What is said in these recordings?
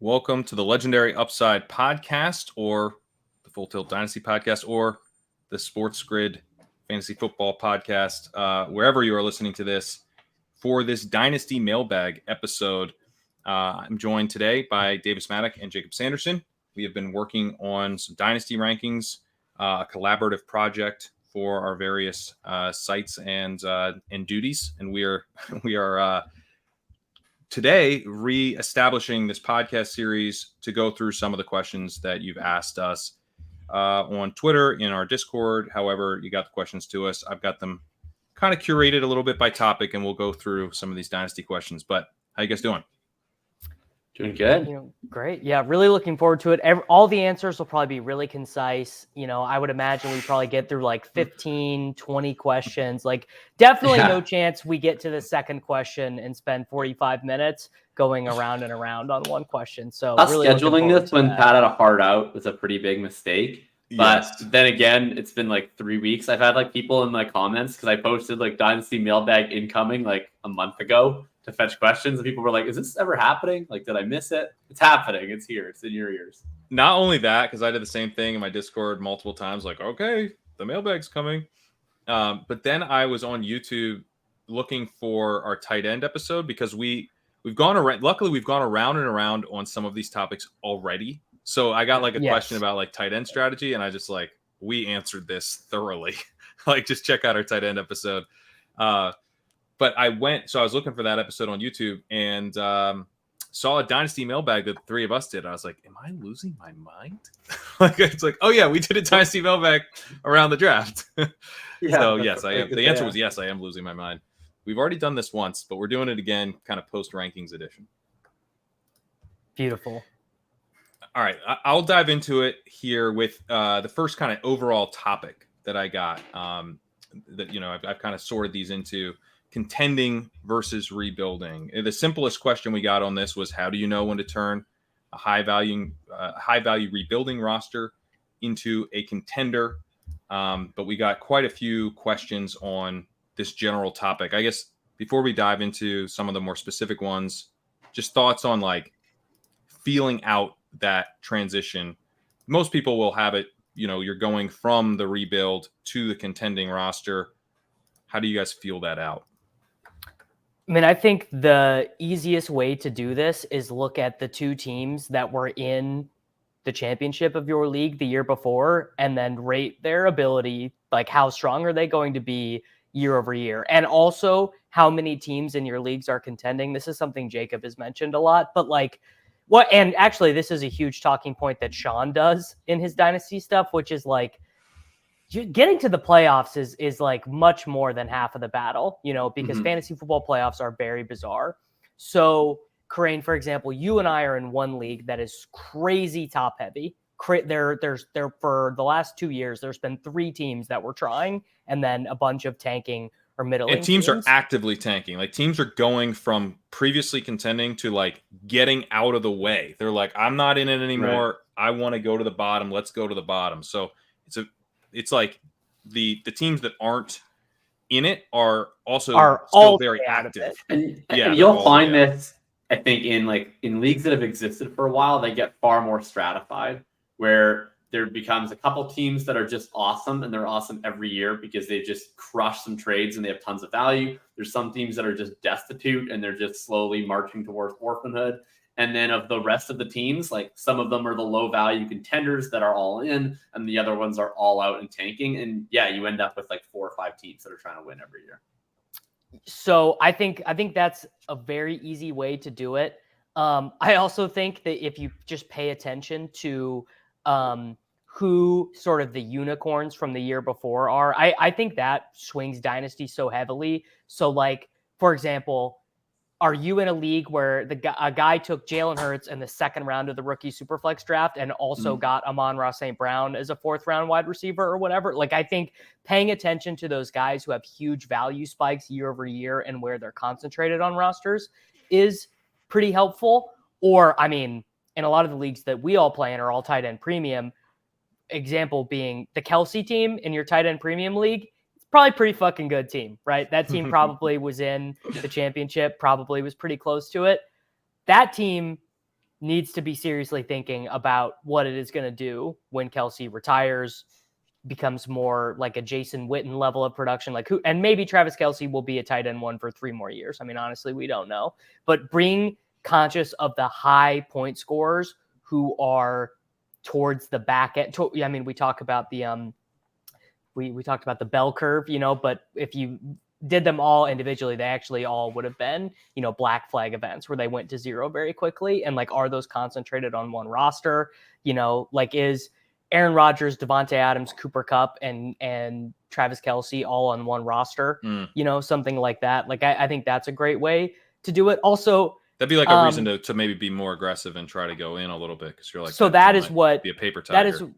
Welcome to the Legendary Upside podcast, or the Full Tilt Dynasty podcast, or the SportsGrid Fantasy Football podcast, wherever you are listening to this. For this Dynasty Mailbag episode, I'm joined today by Davis Mattek and Jakob Sanderson. We have been working on some Dynasty rankings, a collaborative project for our various sites and duties, and we are today re-establishing this podcast series to go through some of the questions that you've asked us on Twitter, in our Discord. However you got the questions to us, I've got them kind of curated a little bit by topic, and we'll go through some of these Dynasty questions. But how you guys doing? Doing good. Great. Yeah, really looking forward to it. All the answers will probably be really concise. I would imagine we probably get through like 15, 20 questions. Like, definitely no chance we get to the second question and spend 45 minutes going around and around on one question. So us really scheduling this when Pat had a hard out was a pretty big mistake. But then again, it's been like 3 weeks. I've had like people in my comments because I posted like Dynasty Mailbag incoming like a month ago to fetch questions, and people were like, is this ever happening? Like, did I miss it? It's happening. It's here. It's in your ears. Not only that, because I did the same thing in my Discord multiple times, like, okay, the mailbag's coming. But then I was on YouTube looking for our tight end episode, because we've gone around. Luckily, we've gone around and around on some of these topics already. So I got like a question about like tight end strategy, and I just like, we answered this thoroughly. Like, just check out our tight end episode. But I was looking for that episode on YouTube, and saw a Dynasty Mailbag that the three of us did. I was like, am I losing my mind? Like, it's like, oh yeah, we did a Dynasty Mailbag around the draft. So yes, I am. The answer was yes, I am losing my mind. We've already done this once, but we're doing it again, kind of post rankings edition. Beautiful. All right, I'll dive into it here with the first kind of overall topic that I got. That I've kind of sorted these into contending versus rebuilding. The simplest question we got on this was, how do you know when to turn a high value rebuilding roster into a contender? But we got quite a few questions on this general topic. I guess before we dive into some of the more specific ones, just thoughts on like feeling out that transition. Most people will have it, you're going from the rebuild to the contending roster. How do you guys feel that out? I mean, I think the easiest way to do this is look at the two teams that were in the championship of your league the year before, and then rate their ability, like how strong are they going to be year over year, and also how many teams in your leagues are contending. This is something Jakob has mentioned a lot, but like and actually this is a huge talking point that Sean does in his Dynasty stuff, which is like, getting to the playoffs is like much more than half of the battle, because fantasy football playoffs are very bizarre. So, Crane, for example, you and I are in one league that is crazy top heavy. There for the last 2 years, there's been 3 teams that were trying, and then a bunch of tanking or middling. And teams are actively tanking. Like, teams are going from previously contending to like getting out of the way. They're like, I'm not in it anymore. Right. I want to go to the bottom. Let's go to the bottom. So it's like the teams that aren't in it are still very active. And you'll find this, I think, in leagues that have existed for a while, they get far more stratified, where there becomes a couple teams that are just awesome, and they're awesome every year because they just crush some trades and they have tons of value. There's some teams that are just destitute and they're just slowly marching towards orphanhood. And then of the rest of the teams, like some of them are the low value contenders that are all in, and the other ones are all out and tanking. And yeah, you end up with like 4 or 5 teams that are trying to win every year. So I think that's a very easy way to do it. I also think that if you just pay attention to who sort of the unicorns from the year before are, I think that swings Dynasty so heavily. So like, for example, are you in a league where a guy took Jalen Hurts in the second round of the rookie Superflex draft and also got Amon-Ra St. Brown as a 4th round wide receiver or whatever? Like, I think paying attention to those guys who have huge value spikes year over year and where they're concentrated on rosters is pretty helpful. Or, I mean, in a lot of the leagues that we all play in are all tight end premium. Example being the Kelsey team in your tight end premium league. Probably pretty fucking good team, right? That team probably was in the championship, probably was pretty close to it. That team needs to be seriously thinking about what it is going to do when Kelsey retires, becomes more like a Jason Witten level of production, like who, and maybe Travis Kelsey will be a tight end one for 3 more years. I mean, honestly, we don't know, but being conscious of the high point scorers who are towards the back end. I mean, we talk about the, we talked about the bell curve, but if you did them all individually, they actually all would have been, black flag events where they went to 0 very quickly. And like, are those concentrated on one roster? Like is Aaron Rodgers, Devontae Adams, Cooper Kupp, and Travis Kelsey all on one roster, something like that. Like, I think that's a great way to do it. Also, that'd be like a reason to maybe be more aggressive and try to go in a little bit. Cause you're like, so that is what be a paper tiger.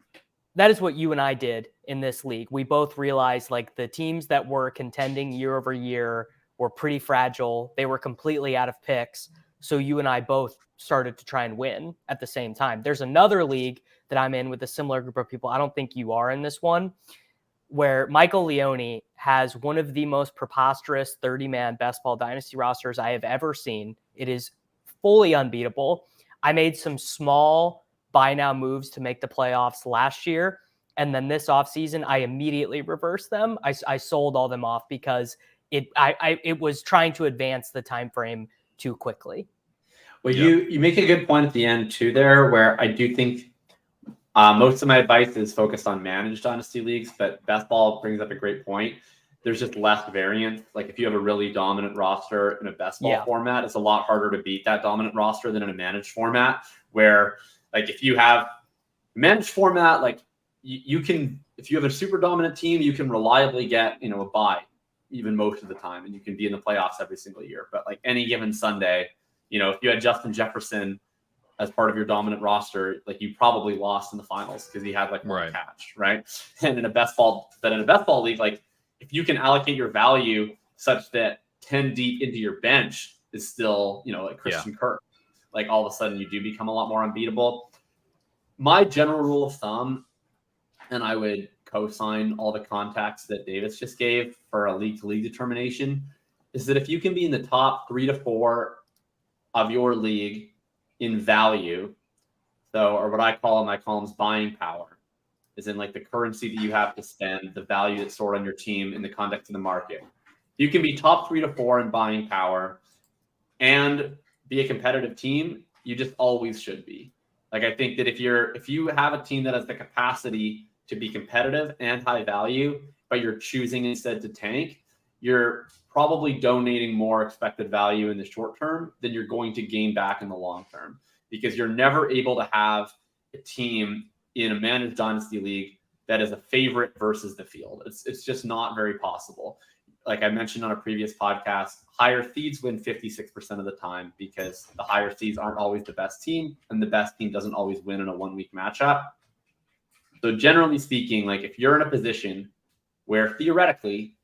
That is what you and I did in this league. We both realized like the teams that were contending year over year were pretty fragile. They were completely out of picks. So you and I both started to try and win at the same time. There's another league that I'm in with a similar group of people. I don't think you are in this one, where Michael Leone has one of the most preposterous 30-man best ball dynasty rosters I have ever seen. It is fully unbeatable. I made some small buy now moves to make the playoffs last year. And then this offseason, I immediately reversed them. I sold all them off because it was trying to advance the time frame too quickly. Well, you make a good point at the end too there, where I do think most of my advice is focused on managed dynasty leagues, but best ball brings up a great point. There's just less variance. Like if you have a really dominant roster in a best ball format, it's a lot harder to beat that dominant roster than in a managed format, where like if you have managed format, like you can, if you have a super dominant team, you can reliably get, a bye even most of the time, and you can be in the playoffs every single year. But like any given Sunday, if you had Justin Jefferson as part of your dominant roster, like you probably lost in the finals because he had like one catch, right? And in a best ball league, like if you can allocate your value such that 10 deep into your bench is still, like Christian Kirk, like all of a sudden you do become a lot more unbeatable. My general rule of thumb, and I would co-sign all the contacts that Davis just gave for a league-to-league determination, is that if you can be in the top 3 to 4 of your league in value, or what I call in my columns buying power, is in like the currency that you have to spend, the value that's stored on your team in the context of the market. You can be top 3 to 4 in buying power and be a competitive team. You just always should be. Like, I think that if you have a team that has the capacity to be competitive and high value, but you're choosing instead to tank, you're probably donating more expected value in the short term than you're going to gain back in the long term, because you're never able to have a team in a managed dynasty league that is a favorite versus the field. It's just not very possible. Like I mentioned on a previous podcast, higher seeds win 56% of the time because the higher seeds aren't always the best team, and the best team doesn't always win in a 1-week matchup. So generally speaking, like if you're in a position where theoretically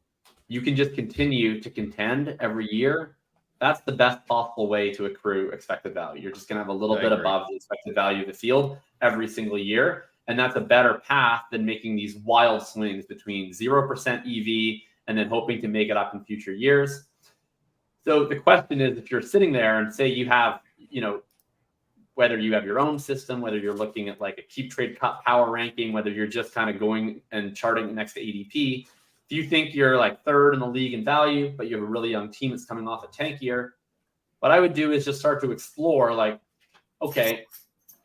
you can just continue to contend every year, that's the best possible way to accrue expected value. You're just going to have a little bit above the expected value of the field every single year. And that's a better path than making these wild swings between 0% EV and then hoping to make it up in future years. So the question is, if you're sitting there and say you have, whether you have your own system, whether you're looking at like a keep trade cut power ranking, whether you're just kind of going and charting next to ADP, if you think you're like 3rd in the league in value, but you have a really young team that's coming off a tank year, what I would do is just start to explore like, okay,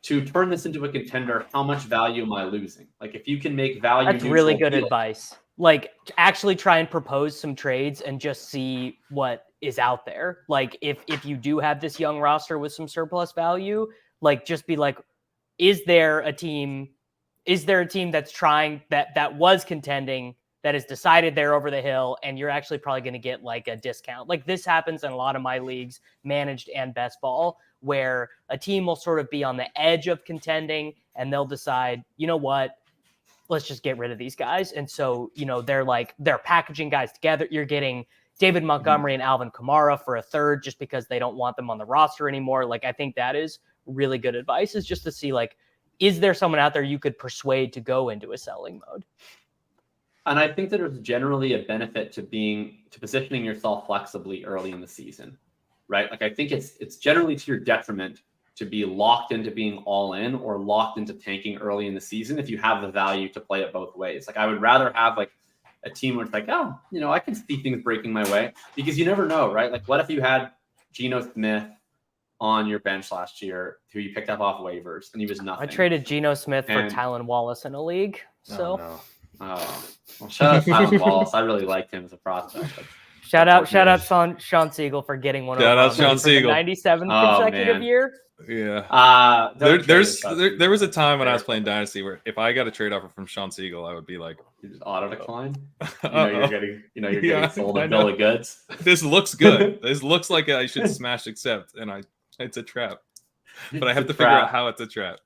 to turn this into a contender, how much value am I losing? Like if you can make value. That's really good advice. Like actually try and propose some trades and just see what is out there. Like if you do have this young roster with some surplus value, like just be like, is there a team that's trying that was contending that has decided they're over the hill, and you're actually probably going to get like a discount. Like this happens in a lot of my leagues, managed and best ball, where a team will sort of be on the edge of contending and they'll decide, you know what, let's just get rid of these guys. And so, they're packaging guys together. You're getting David Montgomery and Alvin Kamara for a 3rd just because they don't want them on the roster anymore. Like, I think that is really good advice, is just to see, like, is there someone out there you could persuade to go into a selling mode? And I think that there's generally a benefit to positioning yourself flexibly early in the season, right? Like I think it's generally to your detriment to be locked into being all in or locked into tanking early in the season if you have the value to play it both ways. Like I would rather have like a team where it's like, oh, you know, I can see things breaking my way, because you never know, right? Like what if you had Geno Smith on your bench last year who you picked up off waivers and he was nothing? I traded Geno Smith for Tylan Wallace in a league. So well, shout out Tylan Wallace. I really liked him as a prospect. Shout out Sean Siegel for getting one of Sean Siegel. 97 consecutive year. Yeah. There was a time when I was playing Dynasty where if I got a trade offer from Sean Siegel, I would be like, you just auto decline. You're getting sold a bill of goods. This looks good. This looks like I should smash accept, and it's a trap. But I have to figure out how it's a trap.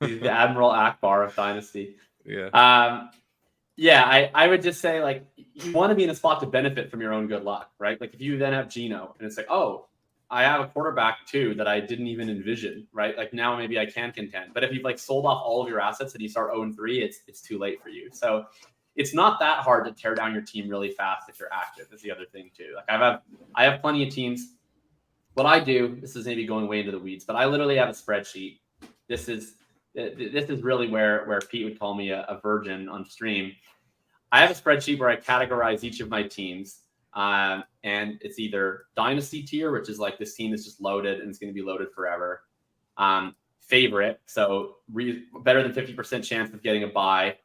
He's the Admiral Akbar of Dynasty. Yeah. I would just say, like, you want to be in a spot to benefit from your own good luck, right? Like if you then have Geno and it's like, oh, I have a quarterback too that I didn't even envision, right? Like now maybe I can contend. But if you've like sold off all of your assets and you start 0-3, it's too late for you. So it's not that hard to tear down your team really fast if you're active. Is the other thing too. Like I have plenty of teams. What I do, this is maybe going way into the weeds, but I literally have a spreadsheet. This is really where Pete would call me a virgin on stream. I have a spreadsheet where I categorize each of my teams. And it's either dynasty tier, which is like this team is just loaded and it's going to be loaded forever. Favorite, so better than 50% chance of getting a bye,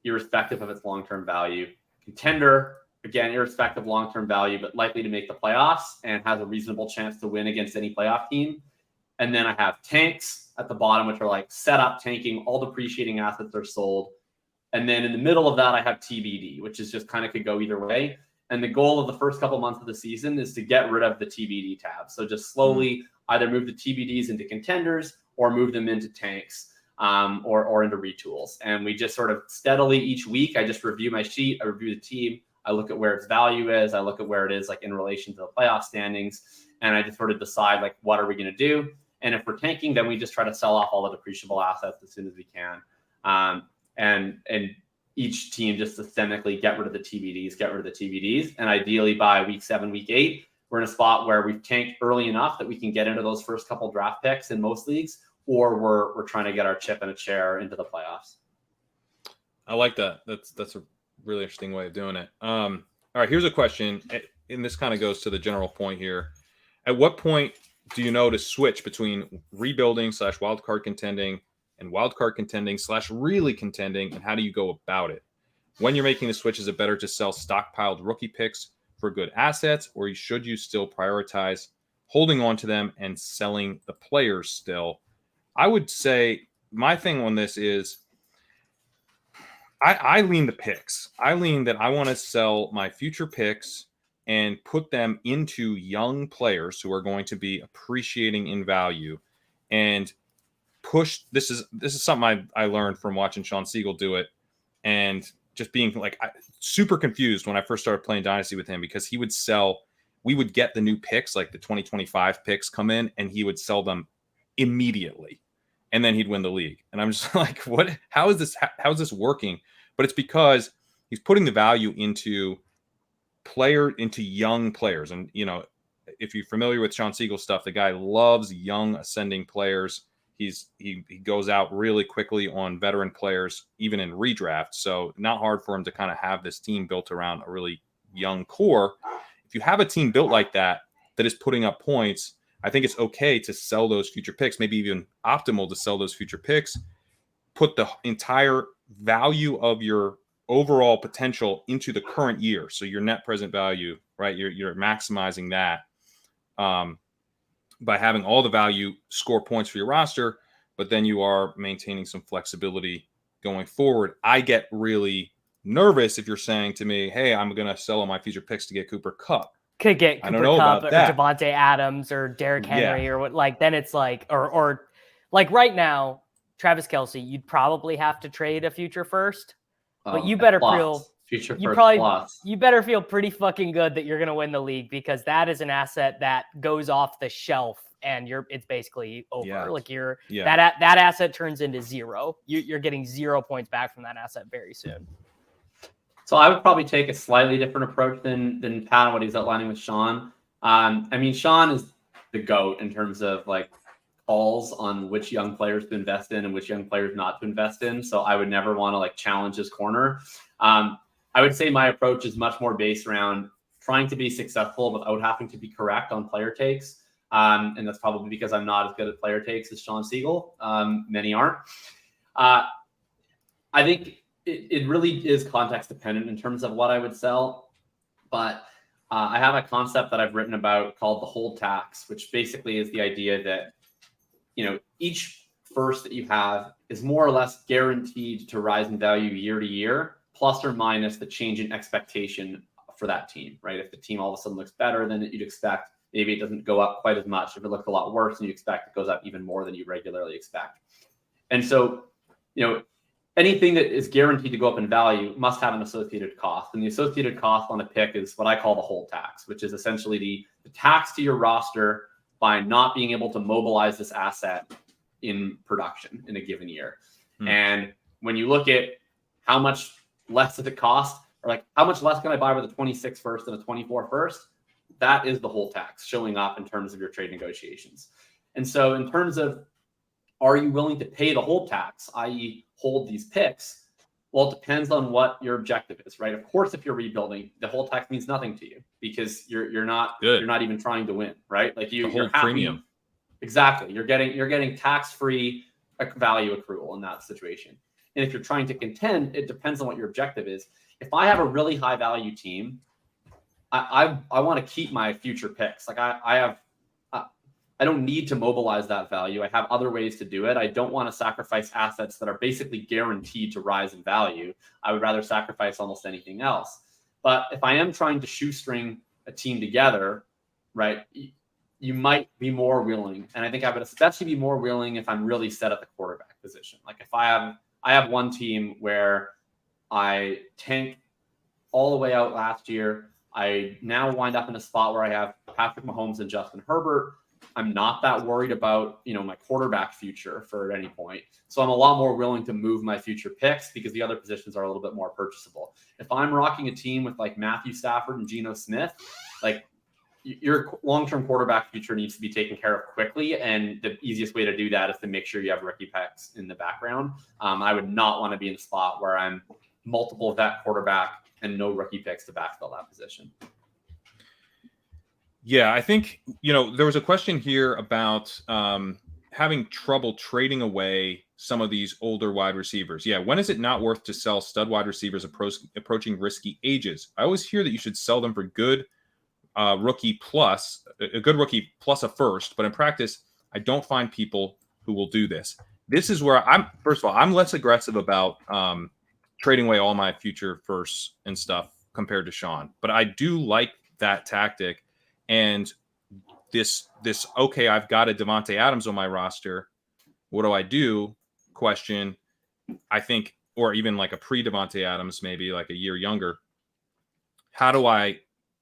irrespective of its long-term value. Contender, again, irrespective of long-term value, but likely to make the playoffs and has a reasonable chance to win against any playoff team. And then I have tanks at the bottom, which are like set up tanking, all depreciating assets are sold. And then in the middle of that, I have TBD, which is just kind of could go either way. And the goal of the first couple months of the season is to get rid of the TBD tab. So just slowly either move the TBDs into contenders or move them into tanks or into retools. And we just sort of steadily each week, I just review my sheet, I review the team, I look at where its value is, I look at where it is like in relation to the playoff standings, and I just sort of decide like what are we going to do. And if we're tanking, then we just try to sell off all the depreciable assets as soon as we can. And each team just systemically get rid of the TBDs. And ideally by week 7, week 8, we're in a spot where we've tanked early enough that we can get into those first couple draft picks in most leagues, or we're trying to get our chip and a chair into the playoffs. I like that. That's a really interesting way of doing it. All right, here's a question. And this kind of goes to the general point here. At what point do you know to switch between rebuilding / wildcard contending and wildcard contending / really contending, and how do you go about it? When you're making the switch, is it better to sell stockpiled rookie picks for good assets, or should you still prioritize holding on to them and selling the players still? I would say my thing on this is I lean the picks. I lean that I want to sell my future picks and put them into young players who are going to be appreciating in value, and push. This is something I learned from watching Sean Siegel do it, and just being like super confused when I first started playing Dynasty with him, because he would sell. We would get the new picks, like the 2025 picks come in, and he would sell them immediately, and then he'd win the league. And I'm just like, what? How is this working? But it's because he's putting the value into young players. And you know, if you're familiar with Sean Siegel stuff, the guy loves young ascending players. He goes out really quickly on veteran players, even in redraft. So not hard for him to kind of have this team built around a really young core. If you have a team built like that is putting up points, I think it's okay to sell those future picks, maybe even optimal to sell those future picks, put the entire value of your overall potential into the current year. So your net present value, right? You're maximizing that by having all the value score points for your roster, but then you are maintaining some flexibility going forward. I get really nervous if you're saying to me, hey, I'm going to sell all my future picks to get Cooper Kupp. Could get Cooper Kupp or Devontae Adams or Derrick Henry or what, like, then it's like, or like right now, Travis Kelce, you'd probably have to trade a future first, but you better you better feel pretty fucking good that you're going to win the league, because that is an asset that goes off the shelf and it's basically over. Yeah. Like that asset turns into zero. You're getting 0 points back from that asset very soon. So I would probably take a slightly different approach than Pat, what he's outlining with Sean. I mean, Sean is the GOAT in terms of like calls on which young players to invest in and which young players not to invest in. So I would never want to like challenge his corner. I would say my approach is much more based around trying to be successful without having to be correct on player takes. And that's probably because I'm not as good at player takes as Sean Siegel. Many aren't. I think it really is context dependent in terms of what I would sell. But I have a concept that I've written about called the hold tax, which basically is the idea that, each first that you have is more or less guaranteed to rise in value year to year, plus or minus the change in expectation for that team, right? If the team all of a sudden looks better than you'd expect, maybe it doesn't go up quite as much. If it looks a lot worse than you expect, it goes up even more than you regularly expect. And so, anything that is guaranteed to go up in value must have an associated cost. And the associated cost on a pick is what I call the hold tax, which is essentially the tax to your roster by not being able to mobilize this asset in production in a given year. And when you look at how much less does it cost, or like how much less can I buy with a 26 first and a 24 first, that is the hold tax showing up in terms of your trade negotiations. And so in terms of, are you willing to pay the hold tax, i.e. hold these picks? Well, it depends on what your objective is, right? Of course, if you're rebuilding, the hold tax means nothing to you because you're not even trying to win, right? Like you're happy. Premium. Exactly. You're getting tax-free value accrual in that situation. And if you're trying to contend, it depends on what your objective is. If I have a really high value team, I want to keep my future picks. Like I don't need to mobilize that value. I have other ways to do it. I don't want to sacrifice assets that are basically guaranteed to rise in value. I would rather sacrifice almost anything else. But if I am trying to shoestring a team together, right, you might be more willing. And I think I would especially be more willing if I'm really set at the quarterback position. Like if I have one team where I tanked all the way out last year. I now wind up in a spot where I have Patrick Mahomes and Justin Herbert. I'm not that worried about, my quarterback future for at any point. So I'm a lot more willing to move my future picks because the other positions are a little bit more purchasable. If I'm rocking a team with like Matthew Stafford and Geno Smith, like your long-term quarterback future needs to be taken care of quickly. And the easiest way to do that is to make sure you have rookie picks in the background. I would not want to be in a spot where I'm multiple vet quarterback and no rookie picks to backfill that position. Yeah, I think, there was a question here about having trouble trading away some of these older wide receivers. Yeah, when is it not worth to sell stud wide receivers approaching risky ages? I always hear that you should sell them for good rookie plus a first, but in practice, I don't find people who will do this. This is where I'm less aggressive about trading away all my future firsts and stuff compared to Sean, but I do like that tactic. And this okay, I've got a Devontae Adams on my roster. What do I do? Question. I think, or even like a pre-Devontae Adams, maybe like a year younger. How do I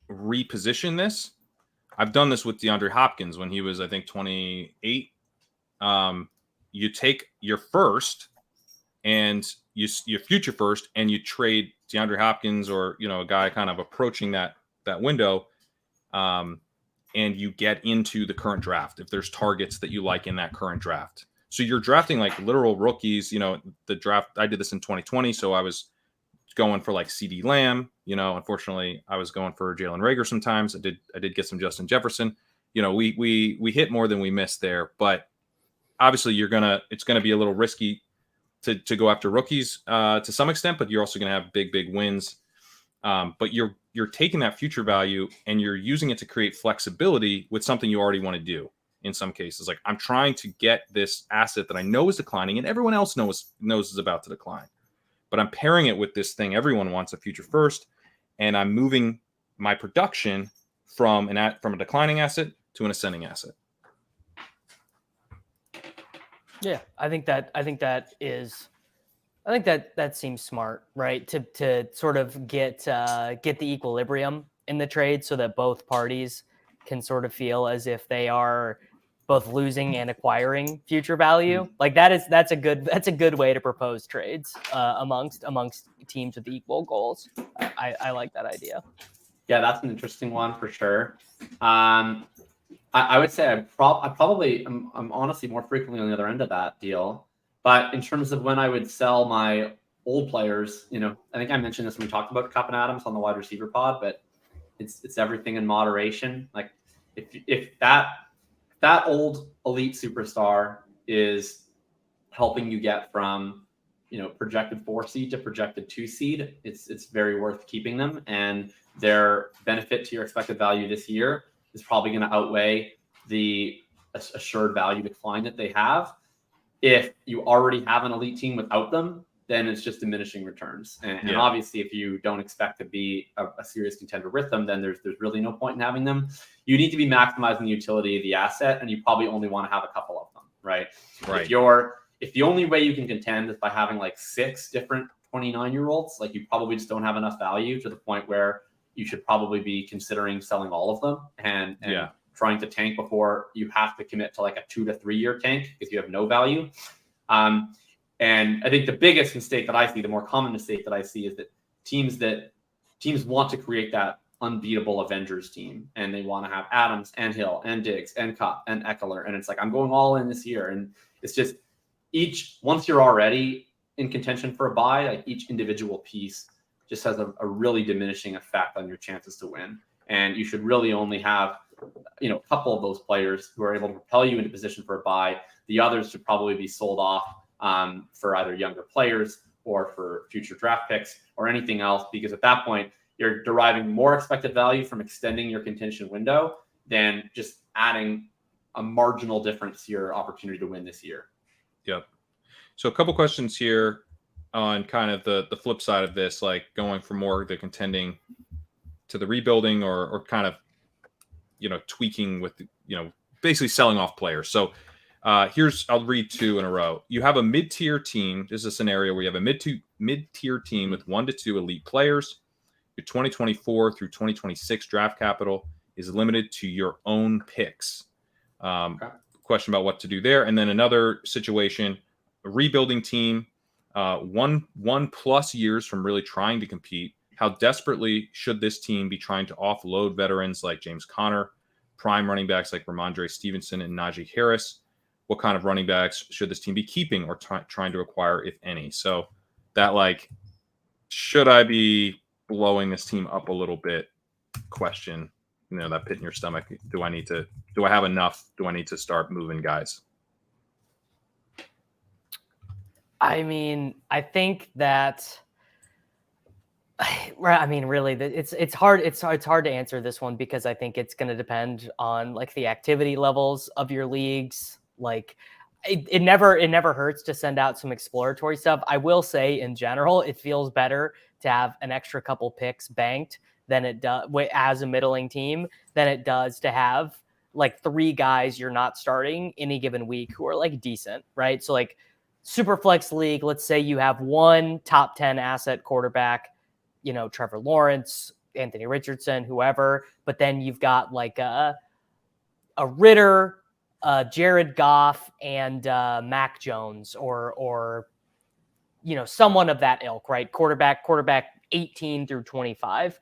reposition this? I've done this with DeAndre Hopkins when he was, I think, 28. You take your first and your future first, and you trade DeAndre Hopkins or a guy kind of approaching that window. And you get into the current draft if there's targets that you like in that current draft. So you're drafting like literal rookies. The draft, I did this in 2020, so I was going for like CeeDee Lamb. Unfortunately, I was going for Jalen Reagor sometimes. I did get some Justin Jefferson. We hit more than we missed there, but obviously it's gonna be a little risky to go after rookies to some extent, but you're also gonna have big wins. But you're taking that future value and you're using it to create flexibility with something you already want to do. In some cases, like I'm trying to get this asset that I know is declining and everyone else knows is about to decline, but I'm pairing it with this thing everyone wants, a future first, and I'm moving my production from a declining asset to an ascending asset. Yeah, I think that seems smart, right? To sort of get the equilibrium in the trade so that both parties can sort of feel as if they are both losing and acquiring future value. Like that's a good way to propose trades amongst teams with equal goals. I like that idea. Yeah, that's an interesting one for sure. I would say I'm honestly more frequently on the other end of that deal. But in terms of when I would sell my old players, I think I mentioned this when we talked about Cup and Adams on the wide receiver pod, but it's everything in moderation. Like if that old elite superstar is helping you get from projected 4 seed to projected 2 seed, it's very worth keeping them, and their benefit to your expected value this year is probably going to outweigh the assured value decline that they have. If you already have an elite team without them, then it's just diminishing returns. And obviously, if you don't expect to be a serious contender with them, then there's really no point in having them. You need to be maximizing the utility of the asset, and you probably only want to have a couple of them, right? Right. If the only way you can contend is by having like 6 different 29-year-olds, like you probably just don't have enough value to the point where you should probably be considering selling all of them and trying to tank before you have to commit to like a 2 to 3 year tank because you have no value. And I think the biggest mistake that I see, the more common mistake that I see, is that teams want to create that unbeatable Avengers team, and they want to have Adams and Hill and Diggs and Cup and Eckler, and it's like, I'm going all in this year, and it's just once you're already in contention for a bye, like each individual piece just has a really diminishing effect on your chances to win, and you should really only have a couple of those players who are able to propel you into position for a bye. The others should probably be sold off for either younger players or for future draft picks or anything else, because at that point you're deriving more expected value from extending your contention window than just adding a marginal difference to your opportunity to win this year. Yep. So a couple questions here on kind of the flip side of this, like going from more the contending to the rebuilding or kind of tweaking with basically selling off players. So I'll read 2 in a row. You have a mid-tier team. This is a scenario where you have a mid-tier team with 1 to 2 elite players. Your 2024 through 2026 draft capital is limited to your own picks. Okay. Question about what to do there. And then another situation, a rebuilding team, 1+ years from really trying to compete. How desperately should this team be trying to offload veterans like James Conner, prime running backs like Ramondre Stevenson and Najee Harris? What kind of running backs should this team be keeping or trying to acquire, if any? So that should I be blowing this team up a little bit question, that pit in your stomach. Do I have enough? Do I need to start moving guys? I mean, I think that, really, it's hard. It's hard to answer this one because I think it's going to depend on the activity levels of your leagues. It never hurts to send out some exploratory stuff. I will say, in general, it feels better to have an extra couple picks banked than it does as a middling team than it does to have 3 guys you're not starting any given week who are decent, right? So super flex league, let's say you have 1 top 10 asset quarterback, Trevor Lawrence, Anthony Richardson, whoever, but then you've got a Ritter, Jared Goff, and Mac Jones, or someone of that ilk, right? Quarterback 18 through 25,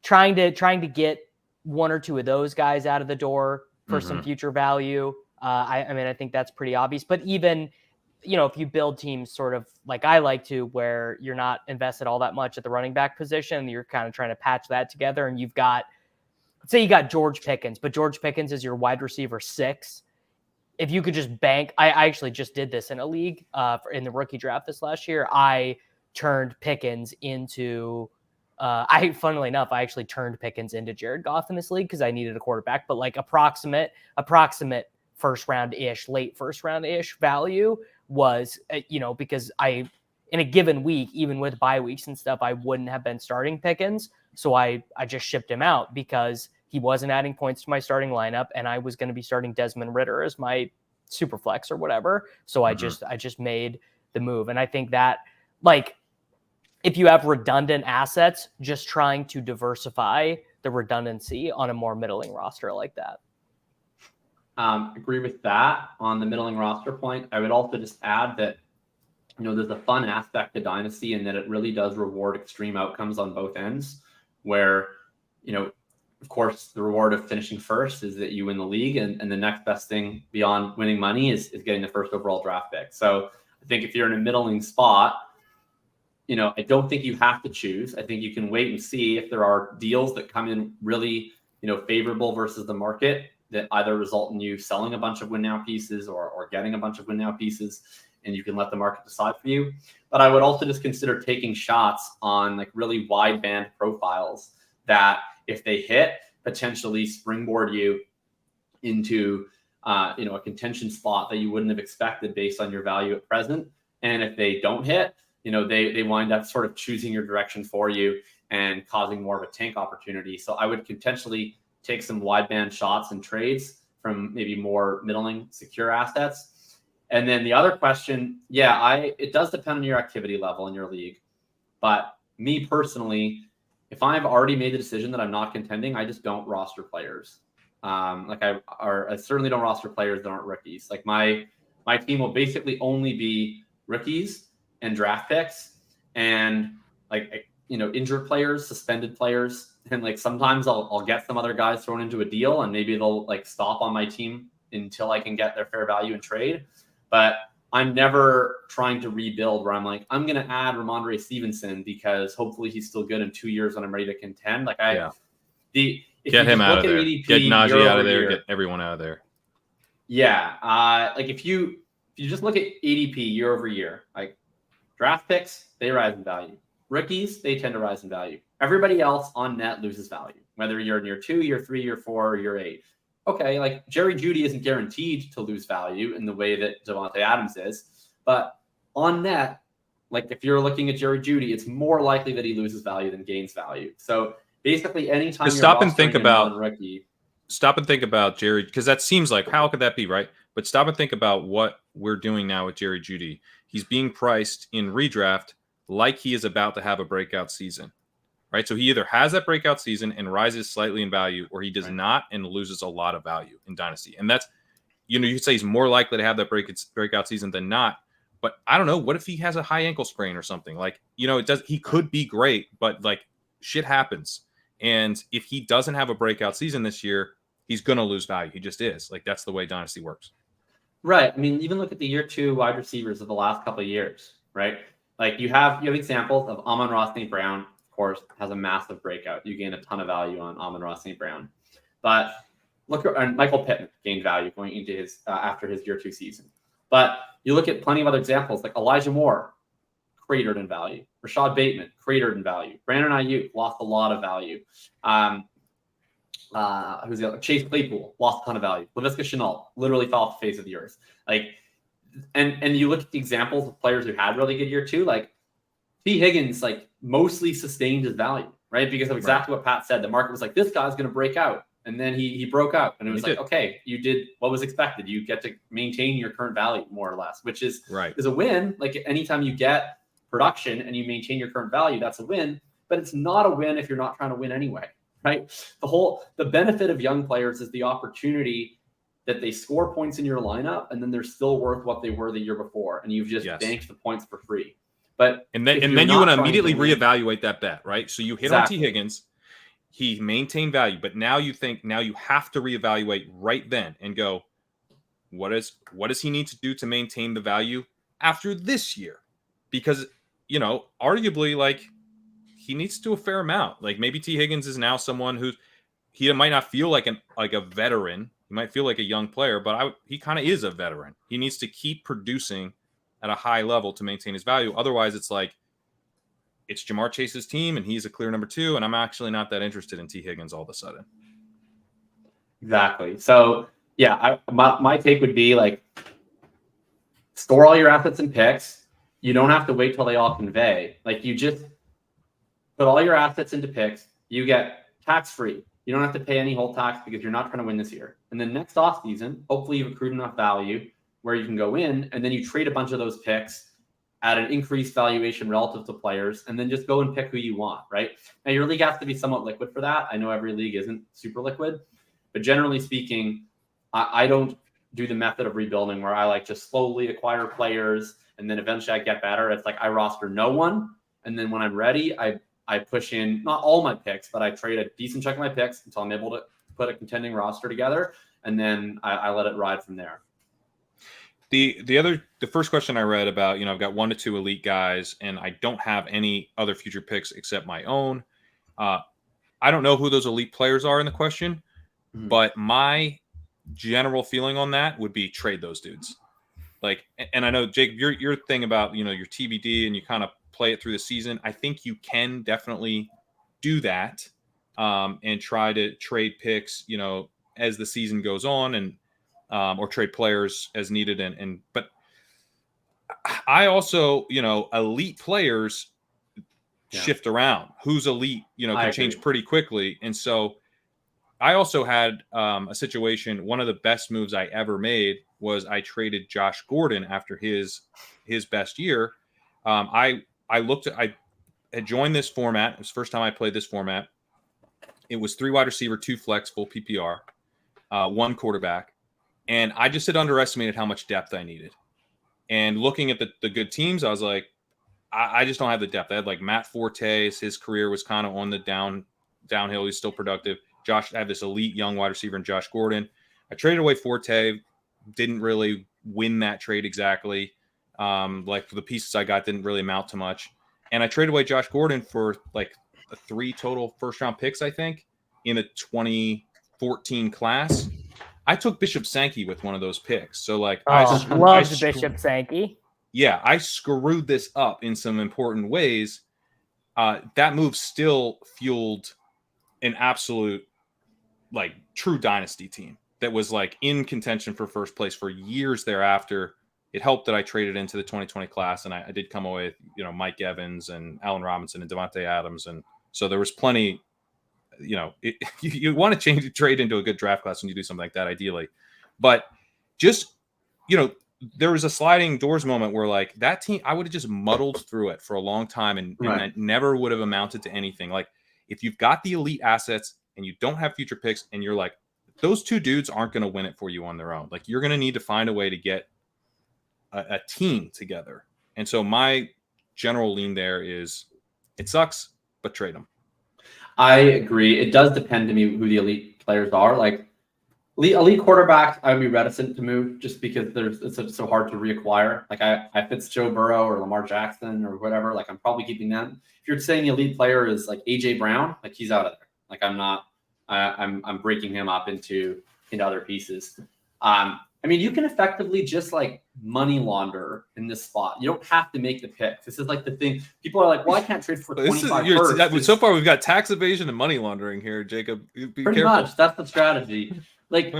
trying to get 1 or 2 of those guys out of the door for some future value. I think that's pretty obvious. But even if you build teams sort of like I like to, where you're not invested all that much at the running back position, you're kind of trying to patch that together, and you've got, let's say you got George Pickens, but George Pickens is your wide receiver 6. If you could just bank, I actually just did this in a league in the rookie draft this last year. I turned Pickens into, funnily enough, I actually turned Pickens into Jared Goff in this league because I needed a quarterback, but approximate first round-ish, late first round-ish value was, because in a given week, even with bye weeks and stuff, I wouldn't have been starting Pickens. So I just shipped him out because he wasn't adding points to my starting lineup, and I was going to be starting Desmond Ritter as my super flex or whatever. So I just made the move. And I think that if you have redundant assets, just trying to diversify the redundancy on a more middling roster like that. Agree with that on the middling roster point. I would also just add that, there's a fun aspect to Dynasty in that it really does reward extreme outcomes on both ends, where, of course, the reward of finishing first is that you win the league, and the next best thing beyond winning money is getting the first overall draft pick. So I think if you're in a middling spot, I don't think you have to choose. I think you can wait and see if there are deals that come in really, favorable versus the market that either result in you selling a bunch of win now pieces or getting a bunch of win now pieces, and you can let the market decide for you. But I would also just consider taking shots on like really wide band profiles that, if they hit, potentially springboard you into a contention spot that you wouldn't have expected based on your value at present. And if they don't hit, they wind up sort of choosing your direction for you and causing more of a tank opportunity. So I would potentially take some wide band shots and trades from maybe more middling secure assets. And then the other question, it does depend on your activity level in your league. But me personally, if I've already made the decision that I'm not contending, I just don't roster players. I certainly don't roster players that aren't rookies. Like my team will basically only be rookies and draft picks and injured players, suspended players. And like sometimes I'll get some other guys thrown into a deal and maybe they'll like stop on my team until I can get their fair value and trade. But I'm never trying to rebuild where I'm like, I'm going to add Ramondre Stevenson because hopefully he's still good in 2 years when I'm ready to contend. Like get him out of there. ADP, get Najee out of there. Get everyone out of there. Yeah. Like if you just look at ADP year over year, like draft picks, they rise in value. Rookies, they tend to rise in value. Everybody else on net loses value, whether you're in year 2, year 3, year 4, or year 8. Okay, like Jerry Jeudy isn't guaranteed to lose value in the way that Devontae Adams is, but on net, like if you're looking at Jerry Jeudy, it's more likely that he loses value than gains value. So basically, anytime you're stop and think about rookie, Jerry, because that seems like how could that be, right? But stop and think about what we're doing now with Jerry Jeudy. He's being priced in redraft like he is about to have a breakout season. Right. So he either has that breakout season and rises slightly in value, or he does not and loses a lot of value in Dynasty. And that's, you could say he's more likely to have that breakout season than not. But I don't know. What if he has a high ankle sprain or something? Like, he could be great, but like shit happens. And if he doesn't have a breakout season this year, he's going to lose value. He just is. Like, that's the way Dynasty works. Right. I mean, even look at the year 2 wide receivers of the last couple of years, right? Like you have examples of Amon-Ra St. Brown, of course, has a massive breakout. You gain a ton of value on Amon-Ra St. Brown. But look at Michael Pittman gained value going into his after his year 2 season. But you look at plenty of other examples like Elijah Moore, cratered in value. Rashad Bateman, cratered in value. Brandon Ayuk lost a lot of value. Who's the other? Chase Claypool lost a ton of value. Laviska Shenault literally fell off the face of the earth. Like, and you look at the examples of players who had really good year 2, like T. Higgins, like mostly sustained his value, right? Because of exactly what Pat said. The market was like, this guy's going to break out. And then he broke out. And it was okay, you did what was expected. You get to maintain your current value more or less, which is a win. Like anytime you get production and you maintain your current value, that's a win. But it's not a win if you're not trying to win anyway, right? The benefit of young players is the opportunity that they score points in your lineup and then they're still worth what they were the year before. And you've just banked the points for free. But then you want to immediately reevaluate that bet, right? So you hit on T. Higgins, he maintained value, but now you have to reevaluate right then and go, what does he need to do to maintain the value after this year? Because arguably, like he needs to do a fair amount. Like maybe T. Higgins is now someone who he might not feel like a veteran. He might feel like a young player, but he kind of is a veteran. He needs to keep producing at a high level to maintain his value. Otherwise, it's like it's Jamar Chase's team and he's a clear number 2, and I'm actually not that interested in T. Higgins all of a sudden. Exactly. So yeah, my take would be like store all your assets and picks. You don't have to wait till they all convey. Like you just put all your assets into picks. You get tax-free. You don't have to pay any whole tax because you're not trying to win this year. And then next off season, hopefully you've accrued enough value where you can go in and then you trade a bunch of those picks at an increased valuation relative to players and then just go and pick who you want, right? Now your league has to be somewhat liquid for that. I know every league isn't super liquid, but generally speaking, I don't do the method of rebuilding where I like just slowly acquire players and then eventually I get better. It's like I roster no one. And then when I'm ready, I I push in not all my picks, but I trade a decent chunk of my picks until I'm able to put a contending roster together, and then I let it ride from there. The first question I read about, I've got 1 to 2 elite guys, and I don't have any other future picks except my own. I don't know who those elite players are in the question, but my general feeling on that would be trade those dudes. Like, and I know, Jacob, your thing about, your TBD and you kind of play it through the season. I think you can definitely do that and try to trade picks, as the season goes on, and or trade players as needed. But I also, elite players shift around. Who's elite, can change pretty quickly. And so I also had a situation. One of the best moves I ever made was I traded Josh Gordon after his best year. I had joined this format. It was the first time I played this format. It was 3 wide receiver, 2 flex, full PPR, 1 quarterback. And I just had underestimated how much depth I needed. And looking at the good teams, I was like, I just don't have the depth. I had like Matt Forte. His career was kind of on the downhill. He's still productive. I have this elite young wide receiver in Josh Gordon. I traded away Forte. Didn't really win that trade exactly. Like the pieces I got didn't really amount to much. And I traded away Josh Gordon for like 3 total first-round picks, I think, in a 2014 class. I took Bishop Sankey with one of those picks. So like, loved Bishop Sankey. Yeah, I screwed this up in some important ways. That move still fueled an absolute, like, true dynasty team that was like in contention for first place for years thereafter. It helped that I traded into the 2020 class, and I did come away with, Mike Evans and Allen Robinson and Devontae Adams. And so there was plenty, you want to trade into a good draft class when you do something like that, ideally. But just, there was a sliding doors moment where like that team, I would have just muddled through it for a long time and that never would have amounted to anything. Like if you've got the elite assets and you don't have future picks and you're like, those 2 dudes aren't going to win it for you on their own. Like you're going to need to find a way to get a team together. And so my general lean there is it sucks, but trade them. I agree. It does depend to me who the elite players are. Like elite quarterbacks, I would be reticent to move just because it's so hard to reacquire. Like if it's Joe Burrow or Lamar Jackson or whatever, like I'm probably keeping them. If you're saying the elite player is like AJ Brown, like he's out of there. Like I'm not. I'm breaking him up into other pieces. I mean, you can effectively just like money launder in this spot. You don't have to make the pick. This is like the thing. People are like, well, I can't trade for 25 first. So far, we've got tax evasion and money laundering here, Jacob. Pretty much. That's the strategy. Like,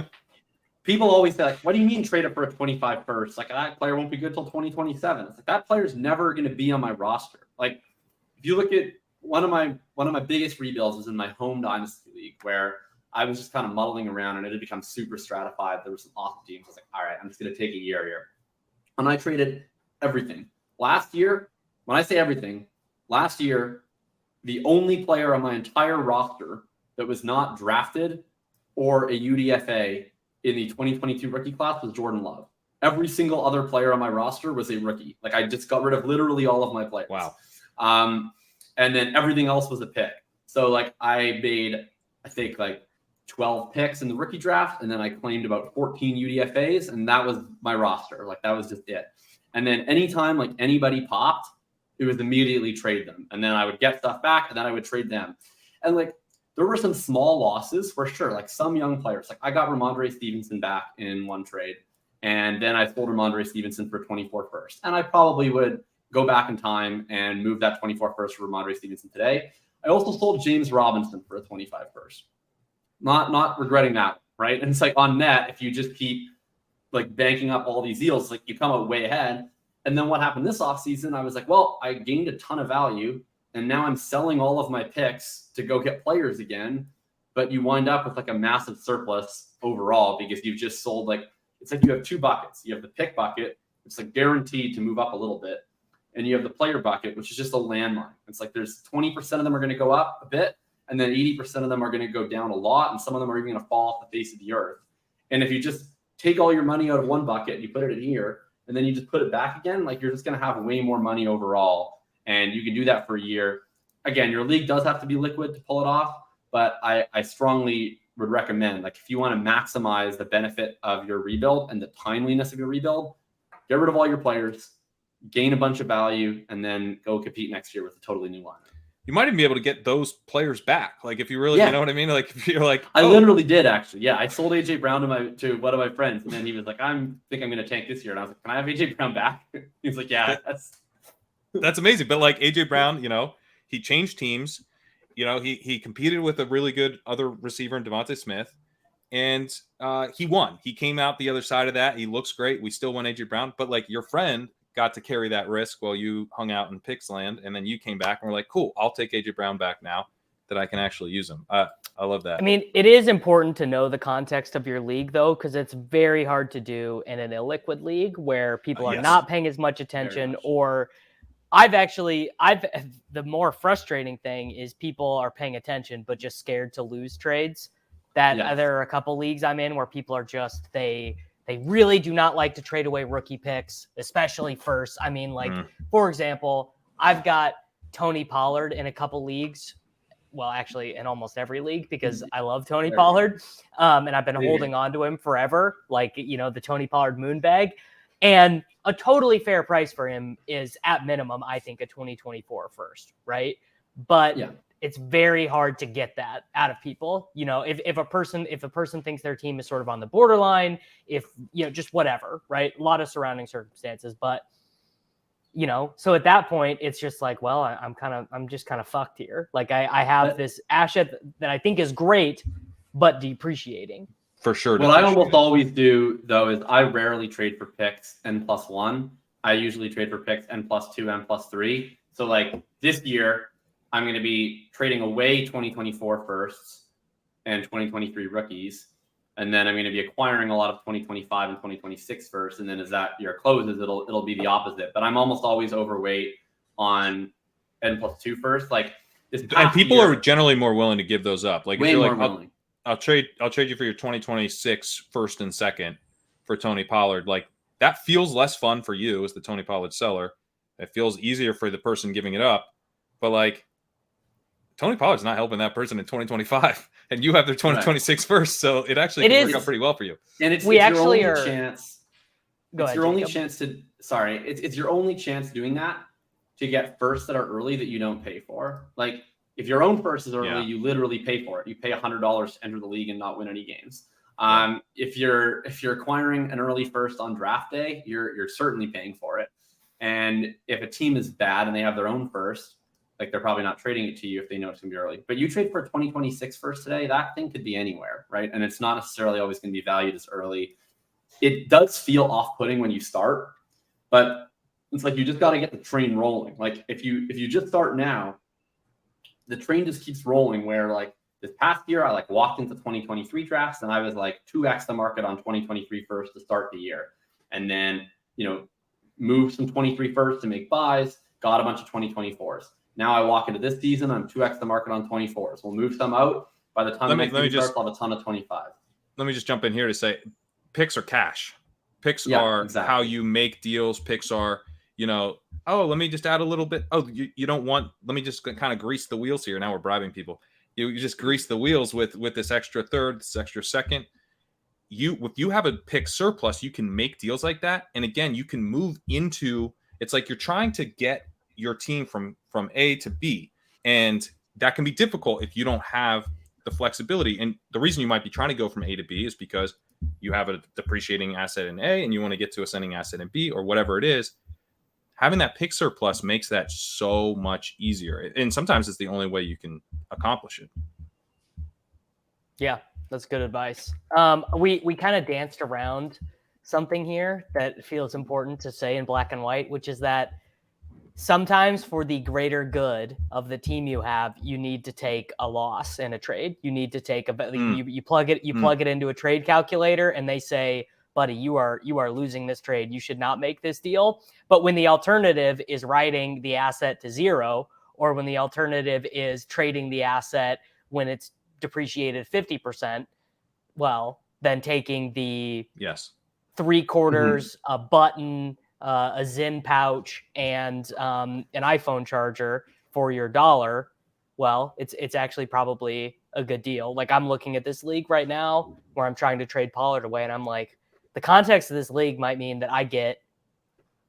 people always say, like, what do you mean trade it for a 25 first? Like, that player won't be good till 2027. It's like, that player's never going to be on my roster. Like, if you look at one of my biggest rebuilds was in my home dynasty league where I was just kind of muddling around and it had become super stratified. There were some awesome teams. I was like, all right, I'm just going to take a year here. And I traded everything. Last year, when I say everything, last year, the only player on my entire roster that was not drafted or a UDFA in the 2022 rookie class was Jordan Love. Every single other player on my roster was a rookie. Like I just got rid of literally all of my players. Wow. And then everything else was a pick. So like I made, I think like 12 picks in the rookie draft, and then I claimed about 14 UDFAs, and that was my roster. Like that was just it. And then anytime like anybody popped, it was immediately trade them. And then I would get stuff back, and then I would trade them. And like there were some small losses for sure. Like some young players, like I got Ramondre Stevenson back in one trade, and then I sold Ramondre Stevenson for 24 first. And I probably would go back in time and move that 24 first for Ramondre Stevenson today. I also sold James Robinson for a 25 first. Not regretting that, right? And it's like on net, if you just keep like banking up all these deals, like you come out way ahead. And then what happened this offseason, I was like, well, I gained a ton of value, and now I'm selling all of my picks to go get players again. But you wind up with like a massive surplus overall because you've just sold like, it's like you have 2 buckets. You have the pick bucket, it's like guaranteed to move up a little bit. And you have the player bucket, which is just a landmine. It's like there's 20% of them are going to go up a bit, and then 80% of them are going to go down a lot, and some of them are even going to fall off the face of the earth. And if you just take all your money out of one bucket, you put it in here, and then you just put it back again, like you're just going to have way more money overall. And you can do that for a year. again, your league does have to be liquid to pull it off, but I strongly would recommend, like, if you want to maximize the benefit of your rebuild and the timeliness of your rebuild, get rid of all your players, gain a bunch of value, and then go compete next year with a totally new lineup. You might even be able to get those players back. Like if you really, you know what I mean? Like if you're like, I literally did actually. Yeah, I sold AJ Brown to one of my friends, and then he was like, I think I'm going to tank this year. And I was like, can I have AJ Brown back? He's like, yeah, that's amazing. But like AJ Brown, he changed teams. He competed with a really good other receiver in Devontae Smith, and he won. He came out the other side of that. He looks great. We still won AJ Brown, but like your friend got to carry that risk while you hung out in Picks land, and then you came back and were like, cool, I'll take AJ Brown back now that I can actually use him. I love that. I mean, it is important to know the context of your league, though, because it's very hard to do in an illiquid league where people are not paying as much attention. Or the more frustrating thing is people are paying attention but just scared to lose trades. There are a couple leagues I'm in where people are just they really do not like to trade away rookie picks, especially first. I mean, like, for example, I've got Tony Pollard in a couple leagues. Well, actually, in almost every league because I love Tony Pollard. And I've been holding on to him forever, like, the Tony Pollard moon bag. And a totally fair price for him is, at minimum, I think, a 2024 first, right? But it's very hard to get that out of people. If a person thinks their team is sort of on the borderline, just whatever, right? A lot of surrounding circumstances, but so at that point, it's just like, well, I'm just kind of fucked here. Like I have this asset that I think is great, but depreciating. For sure. What I almost always do, though, is I rarely trade for picks N+1. I usually trade for picks N+2, N+3. So like this year, I'm going to be trading away 2024 firsts and 2023 rookies. And then I'm going to be acquiring a lot of 2025 and 2026 firsts. And then as that year closes, it'll be the opposite. But I'm almost always overweight on N+2 first. Like this and people are generally more willing to give those up. Like if you're like, willing. I'll trade you for your 2026 first and second for Tony Pollard. Like that feels less fun for you as the Tony Pollard seller. It feels easier for the person giving it up. But like Tony Pollard's not helping that person in 2025, and you have their 2026 first, so it actually can work out pretty well for you. And it's your only chance. It's your only chance doing that to get firsts that are early that you don't pay for. Like if your own first is early, you literally pay for it. You pay $100 to enter the league and not win any games. If you're acquiring an early first on draft day, you're certainly paying for it. And if a team is bad and they have their own first, like they're probably not trading it to you if they know it's going to be early. But you trade for a 2026 first today, that thing could be anywhere, right? And it's not necessarily always going to be valued as early. It does feel off-putting when you start, but it's like you just got to get the train rolling. Like if you just start now, the train just keeps rolling. Where like this past year, I like walked into 2023 drafts and I was like 2x the market on 2023 first to start the year, and then moved some 23 first to make buys, got a bunch of 2024s. Now I walk into this season, I'm 2x the market on 24s. We'll move some out. By the time the next season starts, I'll have a ton of 25. Let me just jump in here to say picks are cash. Picks are how you make deals. Picks are, let me just add a little bit. Oh, you don't want, let me just kind of grease the wheels here. Now we're bribing people. You just grease the wheels with this extra third, this extra second. If you have a pick surplus, you can make deals like that. And again, you can move into, it's like you're trying to get your team from A to B. And that can be difficult if you don't have the flexibility. And the reason you might be trying to go from A to B is because you have a depreciating asset in A and you want to get to ascending asset in B or whatever it is. Having that pick surplus makes that so much easier. And sometimes it's the only way you can accomplish it. Yeah, that's good advice. We kind of danced around something here that feels important to say in black and white, which is that sometimes for the greater good of the team you have, you need to take a loss in a trade. You need to take you plug it into a trade calculator and they say, buddy, you are losing this trade. You should not make this deal. But when the alternative is writing the asset to zero, or when the alternative is trading the asset when it's depreciated 50%, well, then taking the 3/4, a button, a Zyn pouch, and an iPhone charger for your dollar well, it's actually probably a good deal. Like I'm looking at this league right now where I'm trying to trade Pollard away, and I'm like, the context of this league might mean that I get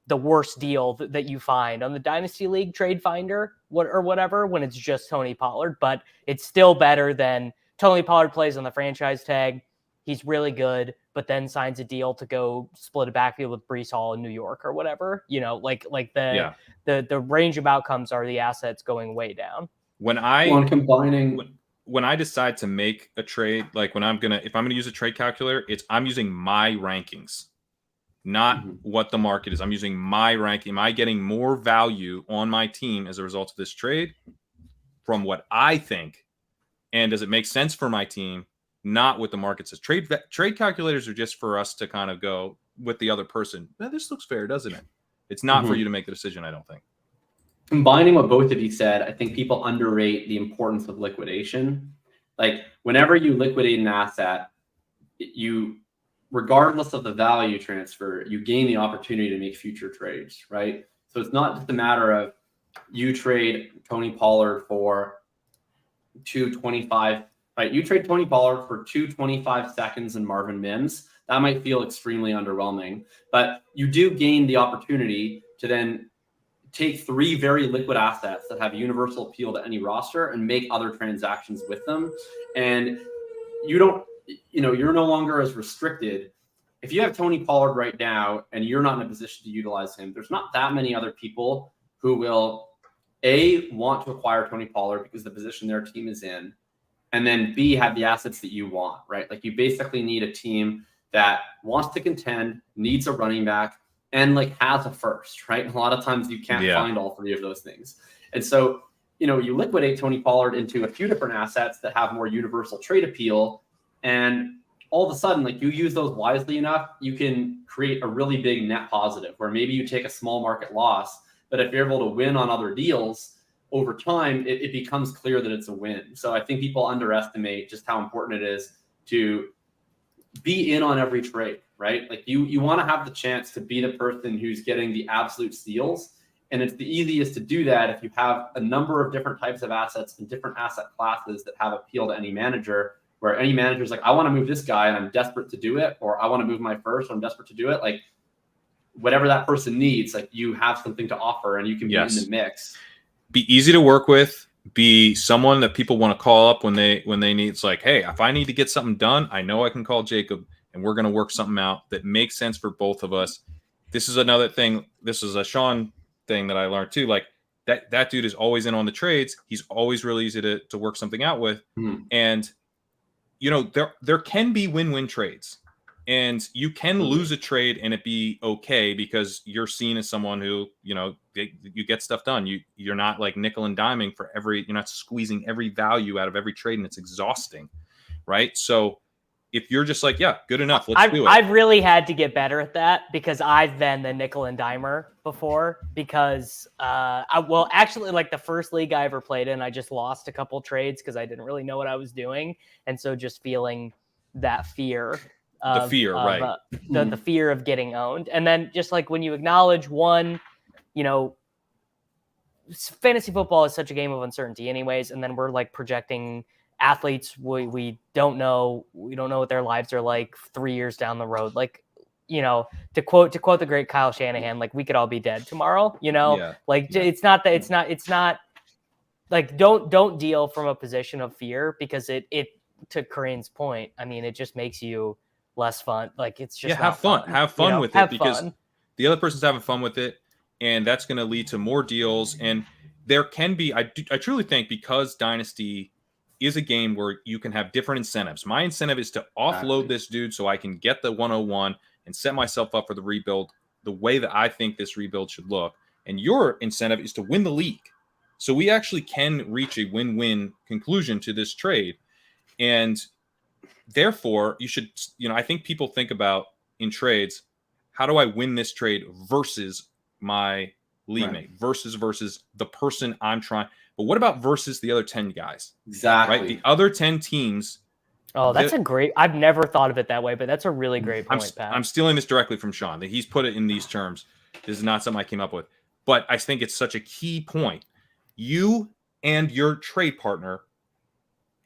the worst deal that you find on the Dynasty League Trade Finder or whatever when it's just Tony Pollard, but it's still better than Tony Pollard plays on the franchise tag. He's really good, but then signs a deal to go split a backfield with Breece Hall in New York or whatever. The range of outcomes are the assets going way down. When I decide to make a trade, like if I'm gonna use a trade calculator, I'm using my rankings, not what the market is. I'm using my ranking. Am I getting more value on my team as a result of this trade from what I think? And does it make sense for my team? Not what the market says. Trade calculators are just for us to kind of go with the other person. This looks fair, doesn't it? It's not for you to make the decision, I don't think. Combining what both of you said, I think people underrate the importance of liquidation. Like whenever you liquidate an asset, regardless of the value transfer, you gain the opportunity to make future trades, right? So it's not just a matter of you trade Tony Pollard for 225, right? You trade Tony Pollard for 225 seconds and Marvin Mims. That might feel extremely underwhelming, but you do gain the opportunity to then take 3 very liquid assets that have universal appeal to any roster and make other transactions with them. And you're no longer as restricted. If you have Tony Pollard right now and you're not in a position to utilize him, there's not that many other people who will want to acquire Tony Pollard because the position their team is in, and then B, have the assets that you want, right? Like you basically need a team that wants to contend, needs a running back, and has a first, right? A lot of times you can't find all 3 of those things. And so, you liquidate Tony Pollard into a few different assets that have more universal trade appeal. And all of a sudden, you use those wisely enough, you can create a really big net positive where maybe you take a small market loss, but if you're able to win on other deals over time, it becomes clear that it's a win. So I think people underestimate just how important it is to be in on every trade, right? Like you want to have the chance to be the person who's getting the absolute steals. And it's the easiest to do that if you have a number of different types of assets and different asset classes that have appeal to any manager, where any manager's like, I want to move this guy and I'm desperate to do it, or I want to move my first, I'm desperate to do it. Like whatever that person needs, you have something to offer and you can be in the mix. Be easy to work with. Be someone that people want to call up when they need. It's like, hey, if I need to get something done, I know I can call Jacob and we're going to work something out that makes sense for both of us. This is another thing. This is a Sean thing that I learned too. Like that dude is always in on the trades. He's always really easy to work something out with. And there can be win-win trades, and you can lose a trade and it be okay because you're seen as someone who, you get stuff done. You're not nickel and diming for you're not squeezing every value out of every trade, and it's exhausting, right? So if you're just good enough, let's do it. I've really had to get better at that because I've been the nickel and dimer before because, actually the first league I ever played in, I just lost a couple trades because I didn't really know what I was doing. And so just feeling that fear. The fear of getting owned. And then just when you acknowledge one, fantasy football is such a game of uncertainty anyways. And then we're projecting athletes we don't know what their lives are like 3 years down the road. To quote the great Kyle Shanahan, we could all be dead tomorrow, It's not don't deal from a position of fear because it to Kareem's point, I mean, it just makes you less fun. It's just have fun with it because the other person's having fun with it, and that's going to lead to more deals. And there can be, I truly think, because Dynasty is a game where you can have different incentives. My incentive is to offload this dude so I can get the 101 and set myself up for the rebuild the way that I think this rebuild should look. And your incentive is to win the league. So we actually can reach a win-win conclusion to this trade. And therefore, you should, I think people think about in trades, how do I win this trade versus my league mate, versus the person I'm trying. But what about versus the other 10 guys? Exactly. Right? The other 10 teams. Oh, that's I've never thought of it that way, but that's a really great point, Pat. I'm stealing this directly from Sean. That he's put it in these terms. This is not something I came up with. But I think it's such a key point. You and your trade partner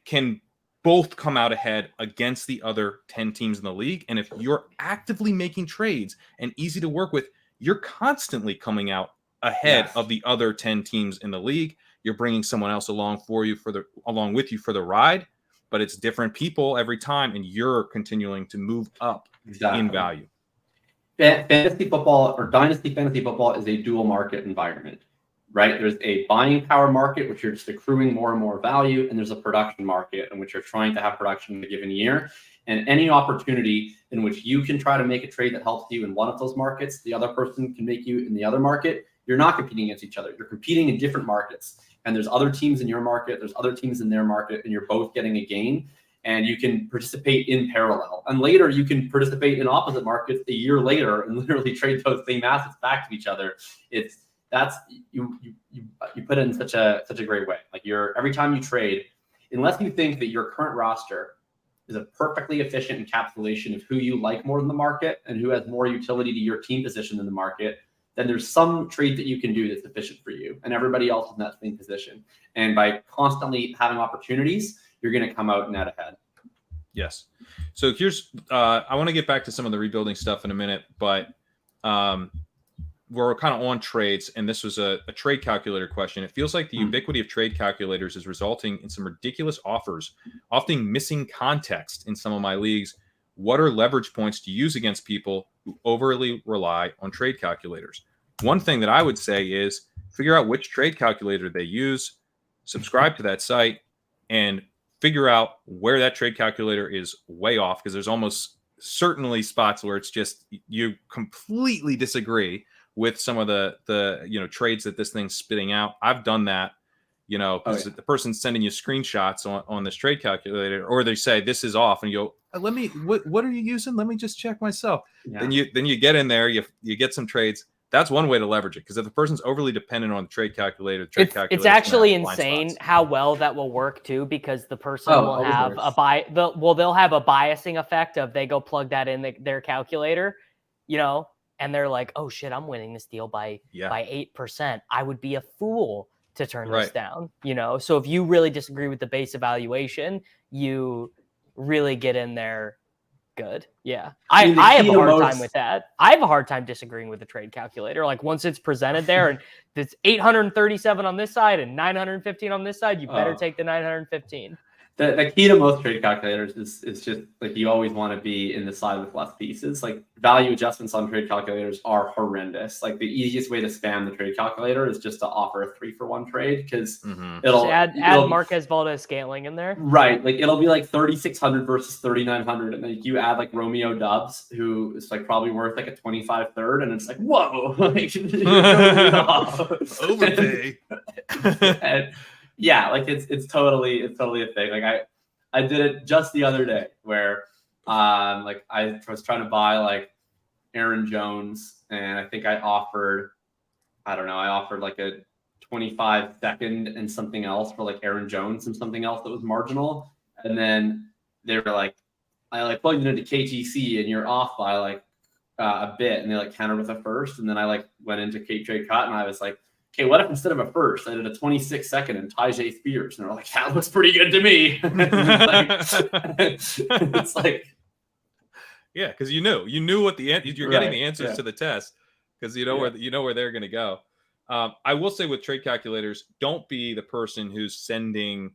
can both come out ahead against the other 10 teams in the league. And if you're actively making trades and easy to work with, you're constantly coming out ahead of the other 10 teams in the league. You're bringing someone else along with you for the ride, but it's different people every time, and you're continuing to move up in value. Fantasy football or dynasty fantasy football is a dual market environment, right? There's a buying power market, which you're just accruing more and more value, and there's a production market in which you're trying to have production in a given year. And any opportunity in which you can try to make a trade that helps you in one of those markets, the other person can make you in the other market. You're not competing against each other. You're competing in different markets. And there's other teams in your market, there's other teams in their market, and you're both getting a gain. And you can participate in parallel. And later you can participate in opposite markets a year later and literally trade those same assets back to each other. You put it in such a great way. Like every time you trade, unless you think that your current roster is a perfectly efficient encapsulation of who you like more than the market and who has more utility to your team position than the market, then there's some trade that you can do that's efficient for you, and everybody else is in that same position. And by constantly having opportunities, you're going to come out net ahead. Yes. So here's, I want to get back to some of the rebuilding stuff in a minute, but we're kind of on trades, and this was a trade calculator question. It feels like the ubiquity of trade calculators is resulting in some ridiculous offers, often missing context in some of my leagues. What are leverage points to use against people who overly rely on trade calculators? One thing that I would say is figure out which trade calculator they use, subscribe to that site, and figure out where that trade calculator is way off, because there's almost certainly spots where it's just you completely disagree with some of the trades that this thing's spitting out. I've done that, because the person's sending you screenshots on this trade calculator, or they say this is off, and you go, what are you using? Let me just check myself. Yeah. Then you get in there, you get some trades. That's one way to leverage it, because if the person's overly dependent on the trade calculator, it's actually insane how well that will work too, because the person will have they'll have a biasing effect of they go plug that in their calculator, and they're like, oh shit, I'm winning this deal by 8%. I would be a fool to turn this down, So if you really disagree with the base evaluation, you really get in there good. Yeah. I have a hard time with that. I have a hard time disagreeing with the trade calculator. Like once it's presented there and it's 837 on this side and 915 on this side, you better take the 915. The key to most trade calculators is just like you always want to be in the side with less pieces. Like value adjustments on trade calculators are horrendous. Like the easiest way to spam the trade calculator is just to offer a 3-for-1 trade, because it'll add Marquez Valdez Scantling in there. Right. Like it'll be like 3,600 versus 3,900. And then you add like Romeo Dubs, who is like probably worth like a 25 third. And it's like, whoa, like, overpay. Yeah, like it's totally a thing. Like I did it just the other day where like I was trying to buy like Aaron Jones, and I think I offered like a 25 second and something else for like Aaron Jones and something else that was marginal. And then they were like, I like plugged it into KTC and you're off by like a bit, and they like countered with a first, and then I like went into K-Trade Cut and I was like, okay, what if instead of a first, I did a 26 second and Tyjae Spears? And they're like, that looks pretty good to me. It's like, yeah, because you knew what you're getting the answers to the test, because where they're going to go. I will say with trade calculators, don't be the person who's sending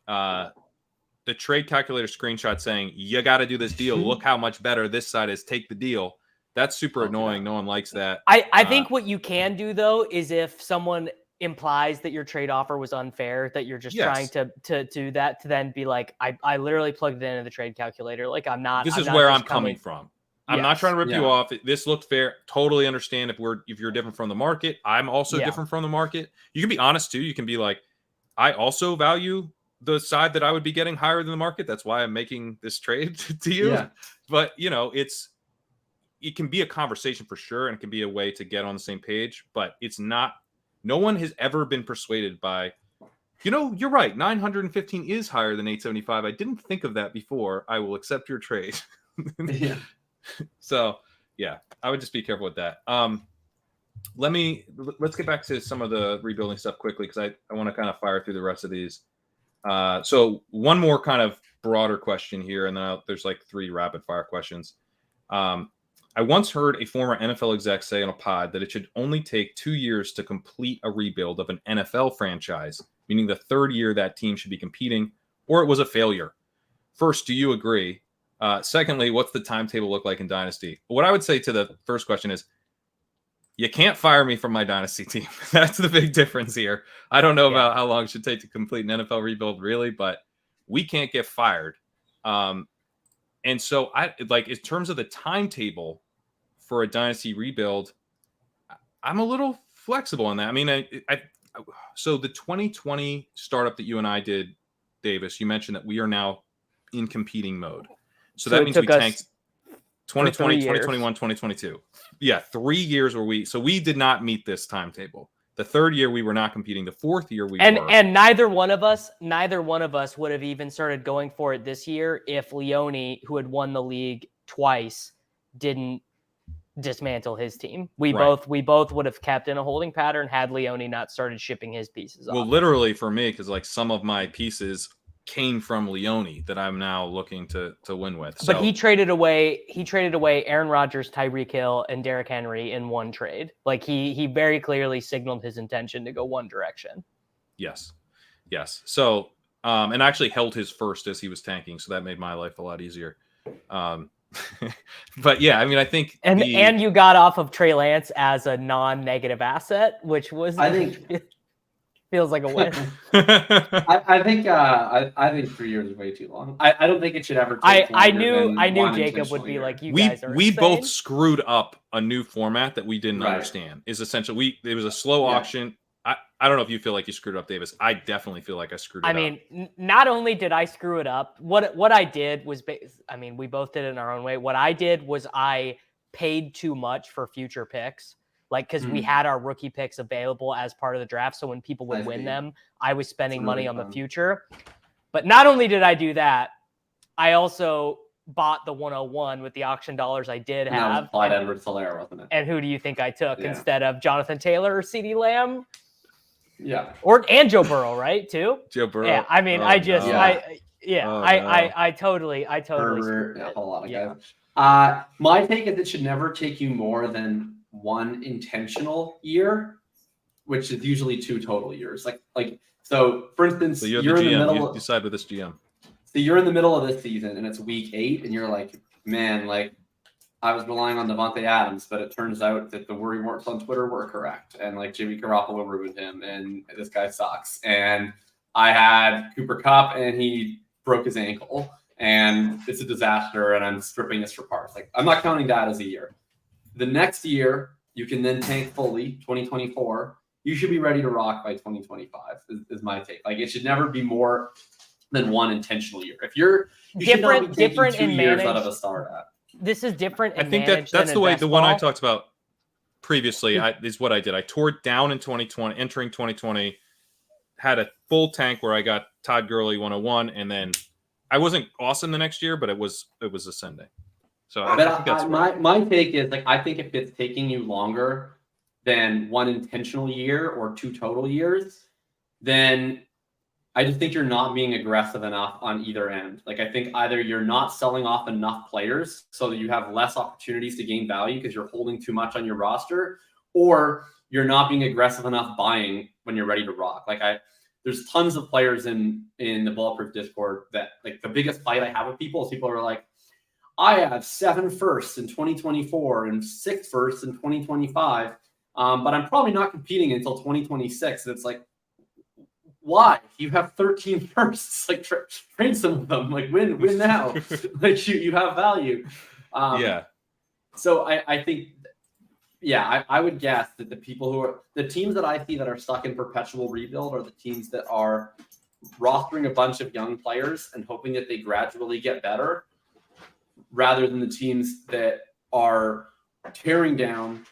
the trade calculator screenshot saying you got to do this deal. Look how much better this side is. Take the deal. That's super annoying. No one likes that. I think what you can do though is if someone implies that your trade offer was unfair, that you're just trying to do that, to then be like, I literally plugged it into the trade calculator. Like this is where I'm coming from. I'm not trying to rip you off. This looked fair. Totally understand if you're different from the market. I'm also different from the market. You can be honest too. You can be like, I also value the side that I would be getting higher than the market. That's why I'm making this trade to you. Yeah. But it can be a conversation for sure, and it can be a way to get on the same page, but it's not. No one has ever been persuaded by, you're right, 915 is higher than 875. I didn't think of that before. I will accept your trade. Yeah. So, yeah, I would just be careful with that. let's get back to some of the rebuilding stuff quickly because I want to kind of fire through the rest of these. So one more kind of broader question here, and then there's like 3 rapid fire questions. I once heard a former NFL exec say on a pod that it should only take 2 years to complete a rebuild of an NFL franchise, meaning the 3rd year that team should be competing, or it was a failure. First, do you agree? Secondly, what's the timetable look like in Dynasty? What I would say to the first question is, you can't fire me from my Dynasty team. That's the big difference here. I don't know about how long it should take to complete an NFL rebuild, really, but we can't get fired. And so, in terms of the timetable for a Dynasty rebuild, I'm a little flexible on that. I mean, so the 2020 startup that you and I did, Davis, you mentioned that we are now in competing mode. So that means we tanked 2020, 2021, 2022. Yeah, 3 years where we did not meet this timetable. The 3rd year we were not competing. The 4th year we were. And neither one of us would have even started going for it this year if Leone, who had won the league twice, didn't dismantle his team. We both would have kept in a holding pattern had Leone not started shipping his pieces off. Well, literally for me, because like some of my pieces came from Leone that I'm now looking to win with. But he traded away Aaron Rodgers, Tyreek Hill, and Derrick Henry in one trade. Like he very clearly signaled his intention to go one direction. Yes. So and actually held his first as he was tanking, so that made my life a lot easier. But yeah, I mean, I think and you got off of Trey Lance as a non-negative asset, which was feels like a win. I think 3 years is way too long. I don't think it should ever take I knew Jacob would be like, you guys are we insane. both screwed up a new format that we didn't understand. Is essentially it was a slow auction. I don't know if you feel like you screwed up, Davis. I definitely feel like I screwed it up. I mean, not only did I screw it up, what I did was, we both did it in our own way. What I did was I paid too much for future picks. Like, because we had our rookie picks available as part of the draft. So when people would win them, I was spending money on the future. But not only did I do that, I also bought the 101 with the auction dollars I did have. That was Clyde Edwards-Helaire, wasn't it? And who do you think I took instead of Jonathan Taylor or CeeDee Lamb? Yeah. And Joe Burrow, right? Too? Joe Burrow. Yeah. I mean, I totally. Herbert, a whole lot of guys. My take is it should never take you more than one intentional year, which is usually 2 total years. So for instance, you're in the GM. the middle. You decide with this GM. So you're in the middle of this season and it's week 8, and you're like, man, like I was relying on Devontae Adams, but it turns out that the worry warts on Twitter were correct, and like Jimmy Garoppolo ruined him, and this guy sucks. And I had Cooper Kupp, and he broke his ankle, and it's a disaster, and I'm stripping this for parts. Like I'm not counting that as a year. The next year, you can then tank fully, 2024. You should be ready to rock by 2025, is my take. Like, it should never be more than one intentional year. If you should not be taking 2 years out of a startup. This is different. I think that's the way the one I talked about previously is what I did. I tore it down in 2020, entering 2020, had a full tank where I got Todd Gurley 101, and then I wasn't awesome the next year, but it was ascending. So I think that's my take is, like, I think if it's taking you longer than one intentional year or 2 total years, then I just think you're not being aggressive enough on either end. Like, I think either you're not selling off enough players so that you have less opportunities to gain value because you're holding too much on your roster, or you're not being aggressive enough buying when you're ready to rock. Like, there's tons of players in the Bulletproof Discord that, like, the biggest fight I have with people is people are like, I have 7 firsts in 2024 and 6 firsts in 2025, but I'm probably not competing until 2026. And it's like, why? You have 13 firsts. Like, trade some of them. Like, win now. Like, you have value. So I think, I would guess that the teams that I see that are stuck in perpetual rebuild are the teams that are rostering a bunch of young players and hoping that they gradually get better, rather than the teams that are tearing down,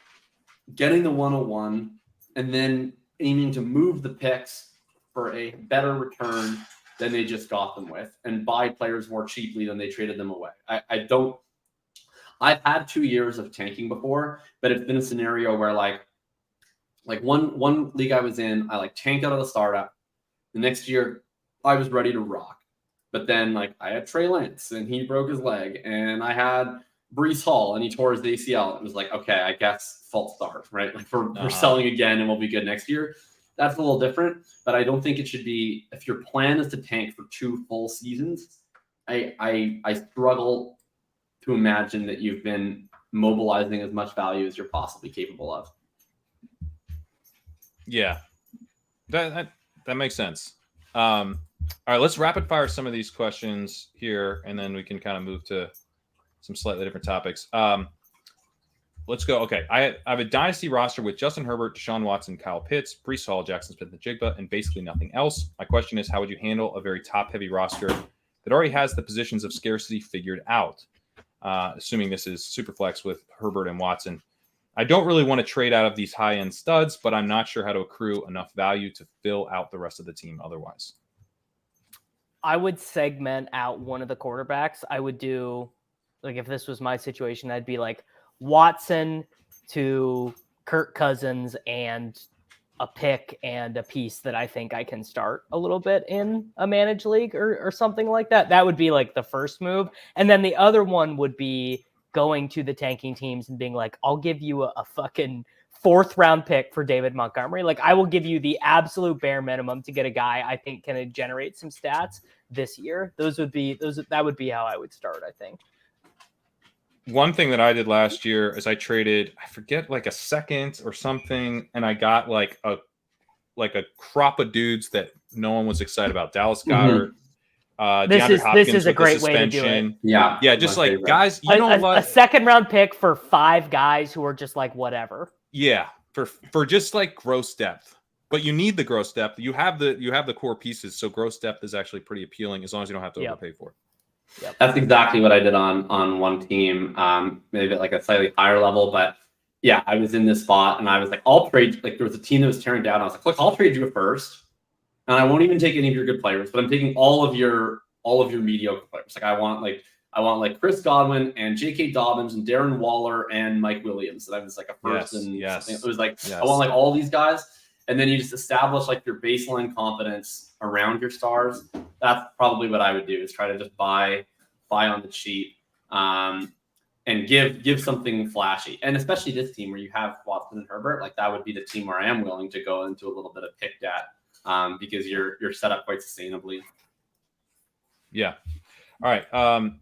getting the 101, and then aiming to move the picks for a better return than they just got them with, and buy players more cheaply than they traded them away. I've had 2 years of tanking before, but it's been a scenario where, like, like one league I was in, I like tanked out of the startup. The next year, I was ready to rock. But then like I had Trey Lance and he broke his leg, and I had Breece Hall and he tore his ACL. It was like, okay, I guess false start, right? Like we're selling again and we'll be good next year. That's a little different, but I don't think it should be, if your plan is to tank for 2 full seasons, I struggle to imagine that you've been mobilizing as much value as you're possibly capable of. Yeah, that makes sense. All right, let's rapid fire some of these questions here, and then we can kind of move to some slightly different topics. Let's go. Okay, I have a dynasty roster with Justin Herbert, Deshaun Watson, Kyle Pitts, Breece Hall, Jackson Smith-Njigba, and basically nothing else. My question is, how would you handle a very top-heavy roster that already has the positions of scarcity figured out? Assuming this is Superflex with Herbert and Watson. I don't really want to trade out of these high-end studs, but I'm not sure how to accrue enough value to fill out the rest of the team otherwise. I would segment out one of the quarterbacks. I would do, like, if this was my situation, I'd be like Watson to Kirk Cousins and a pick and a piece that I think I can start a little bit in a managed league or something like that. That would be like the first move. And then the other one would be going to the tanking teams and being like, I'll give you a fucking 4th round pick for David Montgomery. Like, I will give you the absolute bare minimum to get a guy I think can generate some stats this year. That would be how I would start, I think. One thing that I did last year is I traded, I forget, like a second or something, and I got like a crop of dudes that no one was excited about. Dallas Goedert, this is a great way to do it. Yeah, just like favorite. Guys, you don't like a 2nd round pick for 5 guys who are just like whatever. Yeah, for just like gross depth. But you need the gross depth. You have the core pieces, so gross depth is actually pretty appealing as long as you don't have to overpay for it. Yep. That's exactly what I did on one team, maybe at like a slightly higher level. But yeah, I was in this spot and I was like, I'll trade. Like, there was a team that was tearing down. I was like, look, I'll trade you a first, and I won't even take any of your good players, but I'm taking all of your mediocre players. Like, I want like Chris Godwin and J.K. Dobbins and Darren Waller and Mike Williams. That was like a first something. It was like, I want like all these guys. And then you just establish like your baseline confidence around your stars. That's probably what I would do, is try to just buy on the cheap, and give something flashy. And especially this team where you have Watson and Herbert, like that would be the team where I am willing to go into a little bit of pick debt, because you're set up quite sustainably. Yeah. All right.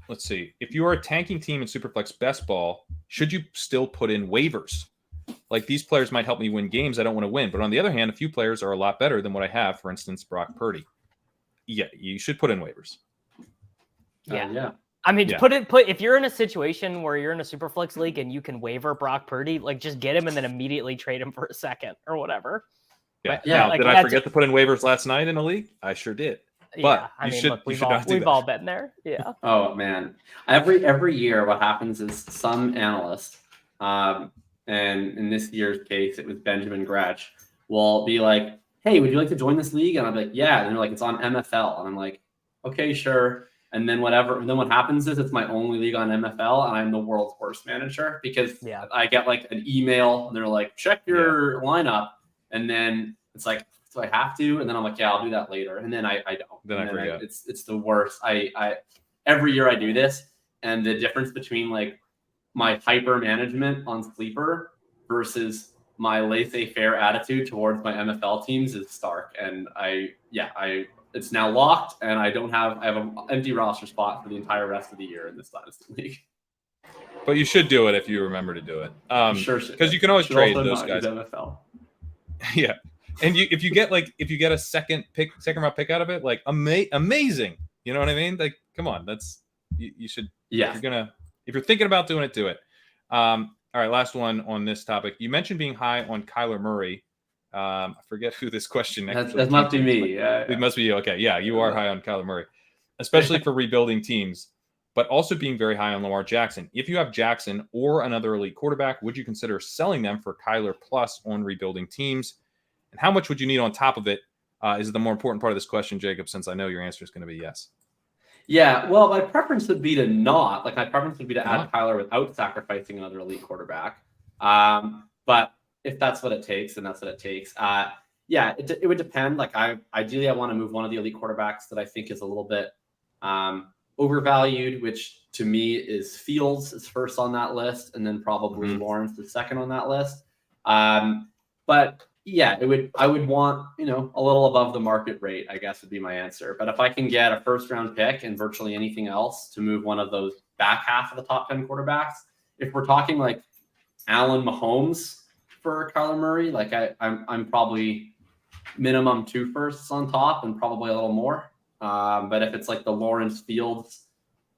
Let's see. If you are a tanking team in Superflex Best Ball, should you still put in waivers? Like, these players might help me win games I don't want to win. But on the other hand, a few players are a lot better than what I have. For instance, Brock Purdy. Yeah, you should put in waivers. Yeah. I mean, if you're in a situation where you're in a Superflex league and you can waiver Brock Purdy, like, just get him and then immediately trade him for a second or whatever. Yeah. Now, like, did I forget to put in waivers last night in a league? I sure did. But we've all been there. Yeah. Oh man, every year, what happens is some analyst, and in this year's case, it was Benjamin Gretsch, will be like, "Hey, would you like to join this league?" And I'm like, "Yeah." And they're like, "It's on MFL," and I'm like, "Okay, sure." And then what happens is it's my only league on MFL, and I'm the world's worst manager because I get like an email and they're like, "Check your lineup," and then it's like, do I have to? And then I'm like, yeah, I'll do that later. And then I don't. Then I forget. It's the worst. I every year I do this, and the difference between like my hyper management on Sleeper versus my laissez-faire attitude towards my MFL teams is stark. And it's now locked, and I have an empty roster spot for the entire rest of the year in this Dynasty League. But you should do it if you remember to do it. Sure. Because you can always trade those guys. MFL. Yeah. And if you get a second round pick out of it, like amazing. You know what I mean? Like, come on, you should. Yeah. If you're thinking about doing it, do it. All right, last one on this topic. You mentioned being high on Kyler Murray. I forget who this question. That must be me. It must be you. Okay, yeah, you are high on Kyler Murray, especially for rebuilding teams, but also being very high on Lamar Jackson. If you have Jackson or another elite quarterback, would you consider selling them for Kyler plus on rebuilding teams? And how much would you need on top of it? Is the more important part of this question, Jacob, since I know your answer is going to be yes. Yeah, well, my preference would be to add Kyler without sacrificing another elite quarterback. But if that's what it takes, then that's what it takes. Yeah, it would depend. Like ideally I want to move one of the elite quarterbacks that I think is a little bit overvalued, which to me is Fields is first on that list, and then probably Lawrence is second on that list. But yeah, I would want, a little above the market rate, I guess would be my answer. But if I can get a first round pick and virtually anything else to move one of those back half of the top 10 quarterbacks, if we're talking like Allen Mahomes for Kyler Murray, like I'm probably minimum 2 firsts on top and probably a little more. But if it's like the Lawrence Fields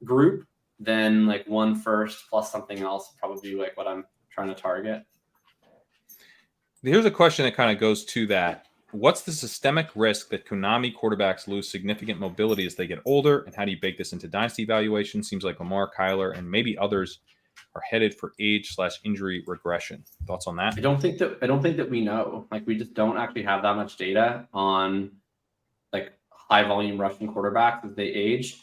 group, then like 1 first plus something else probably like what I'm trying to target. Here's a question that kind of goes to that. What's the systemic risk that Konami quarterbacks lose significant mobility as they get older? And how do you bake this into dynasty valuation? Seems like Lamar, Kyler, and maybe others are headed for age/injury regression. Thoughts on that? I don't think that we know. Like, we just don't actually have that much data on like high volume rushing quarterbacks as they age.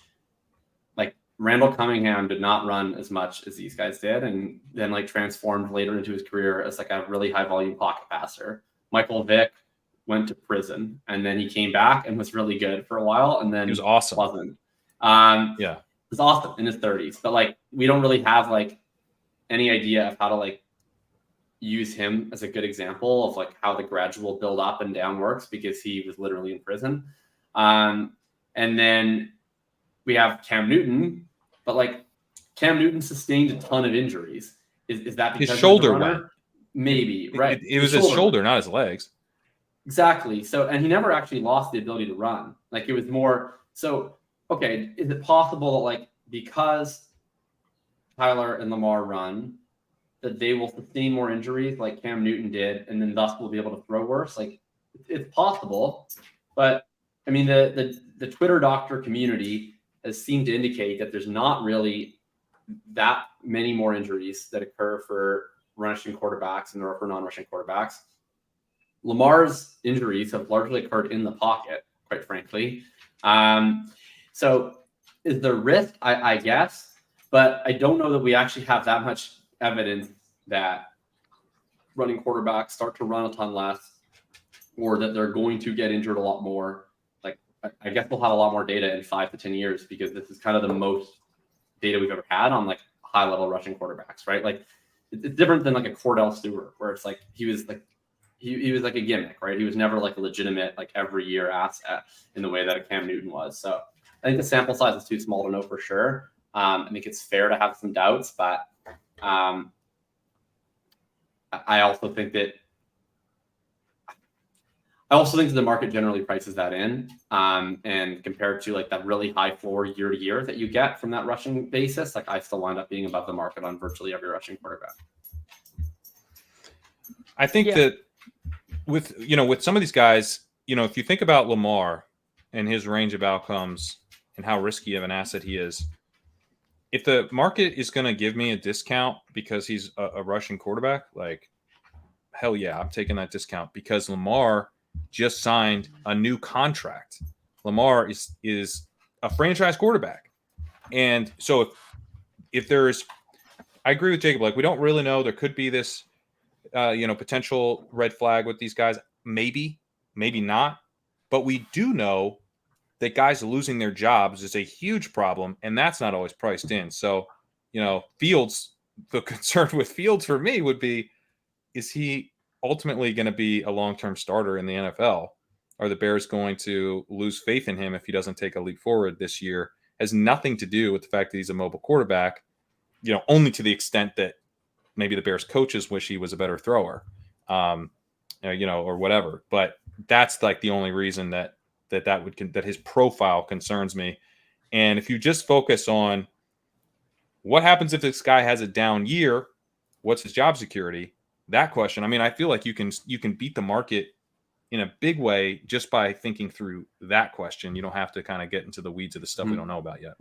Like Randall Cunningham did not run as much as these guys did, and then like transformed later into his career as like a really high volume pocket passer. Michael Vick went to prison, and then he came back and was really good for a while, and then he was awesome. Wasn't. Yeah, it was awesome in his 30s, but like we don't really have like any idea of how to like use him as a good example of like how the gradual build up and down works, because he was literally in prison. And then we have Cam Newton, but like Cam Newton sustained a ton of injuries. Is that because his shoulder went? Maybe, right. It was his shoulder, not his legs. Exactly. So, and he never actually lost the ability to run. Like it was more, so, okay, is it possible that like, because Tyler and Lamar run, that they will sustain more injuries like Cam Newton did, and then thus will be able to throw worse? Like it's possible, but I mean, the Twitter doctor community has seemed to indicate that there's not really that many more injuries that occur for rushing quarterbacks and for non-rushing quarterbacks. Lamar's injuries have largely occurred in the pocket, quite frankly. So is there risk? I guess, but I don't know that we actually have that much evidence that running quarterbacks start to run a ton less, or that they're going to get injured a lot more. Like, I guess we'll have a lot more data in 5 to 10 years, because this is kind of the most data we've ever had on like high level rushing quarterbacks, right? Like it's different than like a Cordell Stewart, where it's like he was like a gimmick, right? He was never like a legitimate like every year asset in the way that a Cam Newton was. So I think the sample size is too small to know for sure. I think it's fair to have some doubts, but I also think that the market generally prices that in, and compared to like that really high floor year to year that you get from that rushing basis, like I still wind up being above the market on virtually every rushing quarterback. I think that with some of these guys, if you think about Lamar and his range of outcomes and how risky of an asset he is, if the market is going to give me a discount because he's a rushing quarterback, like hell yeah, I'm taking that discount, because Lamar just signed a new contract. Lamar is a franchise quarterback. And so if there's, I agree with Jacob, like we don't really know, there could be this, potential red flag with these guys. Maybe not. But we do know that guys losing their jobs is a huge problem, and that's not always priced in. So, Fields, the concern with Fields for me would be, is he ultimately going to be a long-term starter in the NFL? Are the Bears going to lose faith in him if he doesn't take a leap forward this year? Has nothing to do with the fact that he's a mobile quarterback, only to the extent that maybe the Bears coaches wish he was a better thrower, or whatever. But that's like the only reason that his profile concerns me. And if you just focus on what happens if this guy has a down year, what's his job security? That question. I mean, I feel like you can beat the market in a big way just by thinking through that question. You don't have to kind of get into the weeds of the stuff we don't know about yet.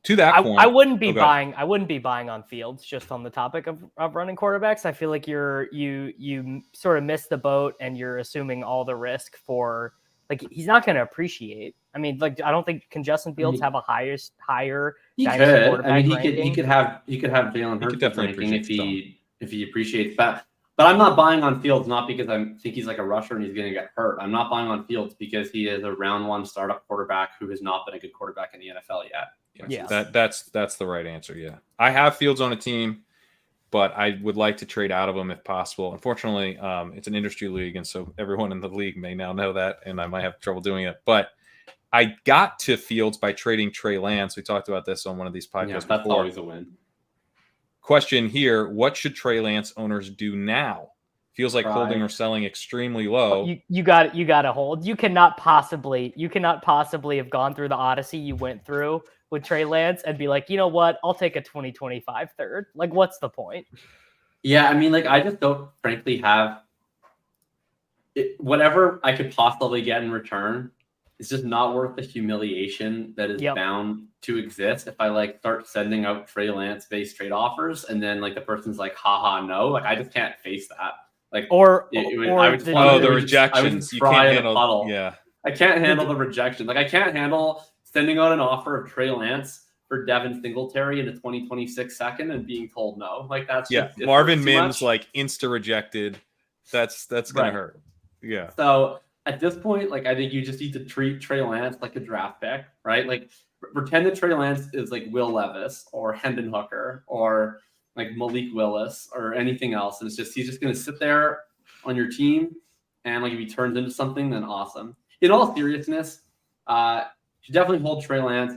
To that point, I wouldn't be buying on Fields just on the topic of running quarterbacks. I feel like you sort of missed the boat, and you're assuming all the risk for, like, he's not going to appreciate. I mean, like, I don't think, can Justin Fields have a higher he dynasty could. quarterback I mean, ranking? he could have Jalen Hurts ranking if he if he appreciates that. But I'm not buying on Fields, not because I think he's like a rusher and he's going to get hurt. I'm not buying on Fields because he is a round 1 startup quarterback who has not been a good quarterback in the NFL yet. Yeah. That's the right answer. Yeah. I have Fields on a team, but I would like to trade out of him if possible. Unfortunately, it's an industry league, and so everyone in the league may now know that, and I might have trouble doing it. But I got to Fields by trading Trey Lance. We talked about this on one of these podcasts That's before. always a win. Question here: what should Trey Lance owners do now? Feels like holding or selling extremely low. You got to hold. You cannot possibly have gone through the odyssey you went through with Trey Lance and be like, you know what? I'll take a 2025 third. Like, what's the point? Yeah, I mean, like, I just don't frankly have whatever I could possibly get in return. It's just not worth the humiliation that is bound to exist if I like start sending out Trey Lance based trade offers and then like the person's like, haha, no, like I just can't face that. Like, the rejections. You can't handle. Yeah, I can't handle the rejection. Like, I can't handle sending out an offer of Trey Lance for Devin Singletary in the 2026 second and being told no. Like, that's just, Marvin Mims like insta rejected. That's gonna hurt. Yeah. So at this point, like, I think you just need to treat Trey Lance like a draft pick, right? Like, pretend that Trey Lance is like Will Levis or Hendon Hooker or like Malik Willis or anything else. And it's just, he's just going to sit there on your team. And like, if he turns into something, then awesome. In all seriousness, you should definitely hold Trey Lance.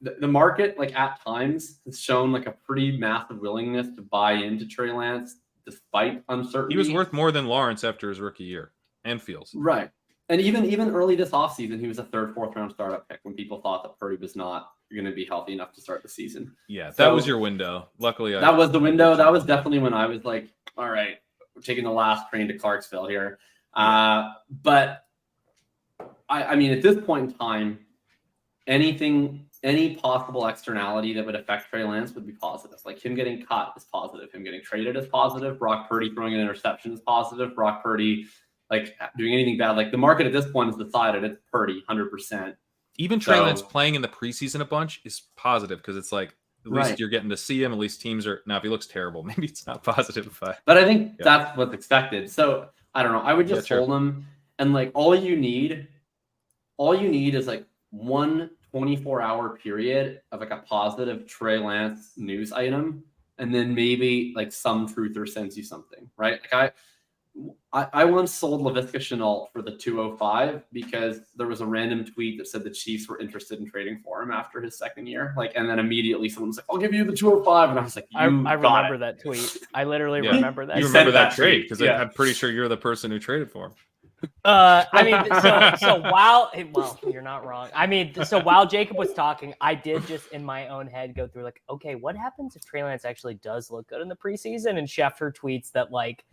The market, like at times, has shown like a pretty massive willingness to buy into Trey Lance despite uncertainty. He was worth more than Lawrence after his rookie year and Fields. Right. And even early this offseason, he was a 3rd, 4th round startup pick when people thought that Purdy was not going to be healthy enough to start the season. Yeah, that was your window. Luckily, that was the window. That was definitely when I was like, all right, we're taking the last train to Clarksville here. But I mean, at this point in time, any possible externality that would affect Trey Lance would be positive. Like, him getting cut is positive. Him getting traded is positive. Brock Purdy throwing an interception is positive. Brock Purdy like doing anything bad. Like, the market at this point has decided it's Purdy 100%. Even Trey Lance playing in the preseason a bunch is positive because it's like at least you're getting to see him. At least teams are now. If he looks terrible, maybe it's not positive. But I think that's what's expected. So I don't know. I would just hold him, and like all you need is like one 24-hour period of like a positive Trey Lance news item, and then maybe like some truther sends you something, right? Like I once sold Laviska Shenault for the 205 because there was a random tweet that said the Chiefs were interested in trading for him after his 2nd year. Like, and then immediately someone was like, "I'll give you the 205," and I was like, "I remember that tweet. I literally remember that. You remember that trade because I'm pretty sure you're the person who traded for him." I mean, so while you're not wrong. I mean, so while Jacob was talking, I did just in my own head go through like, okay, what happens if Trey Lance actually does look good in the preseason? And Schefter tweets that like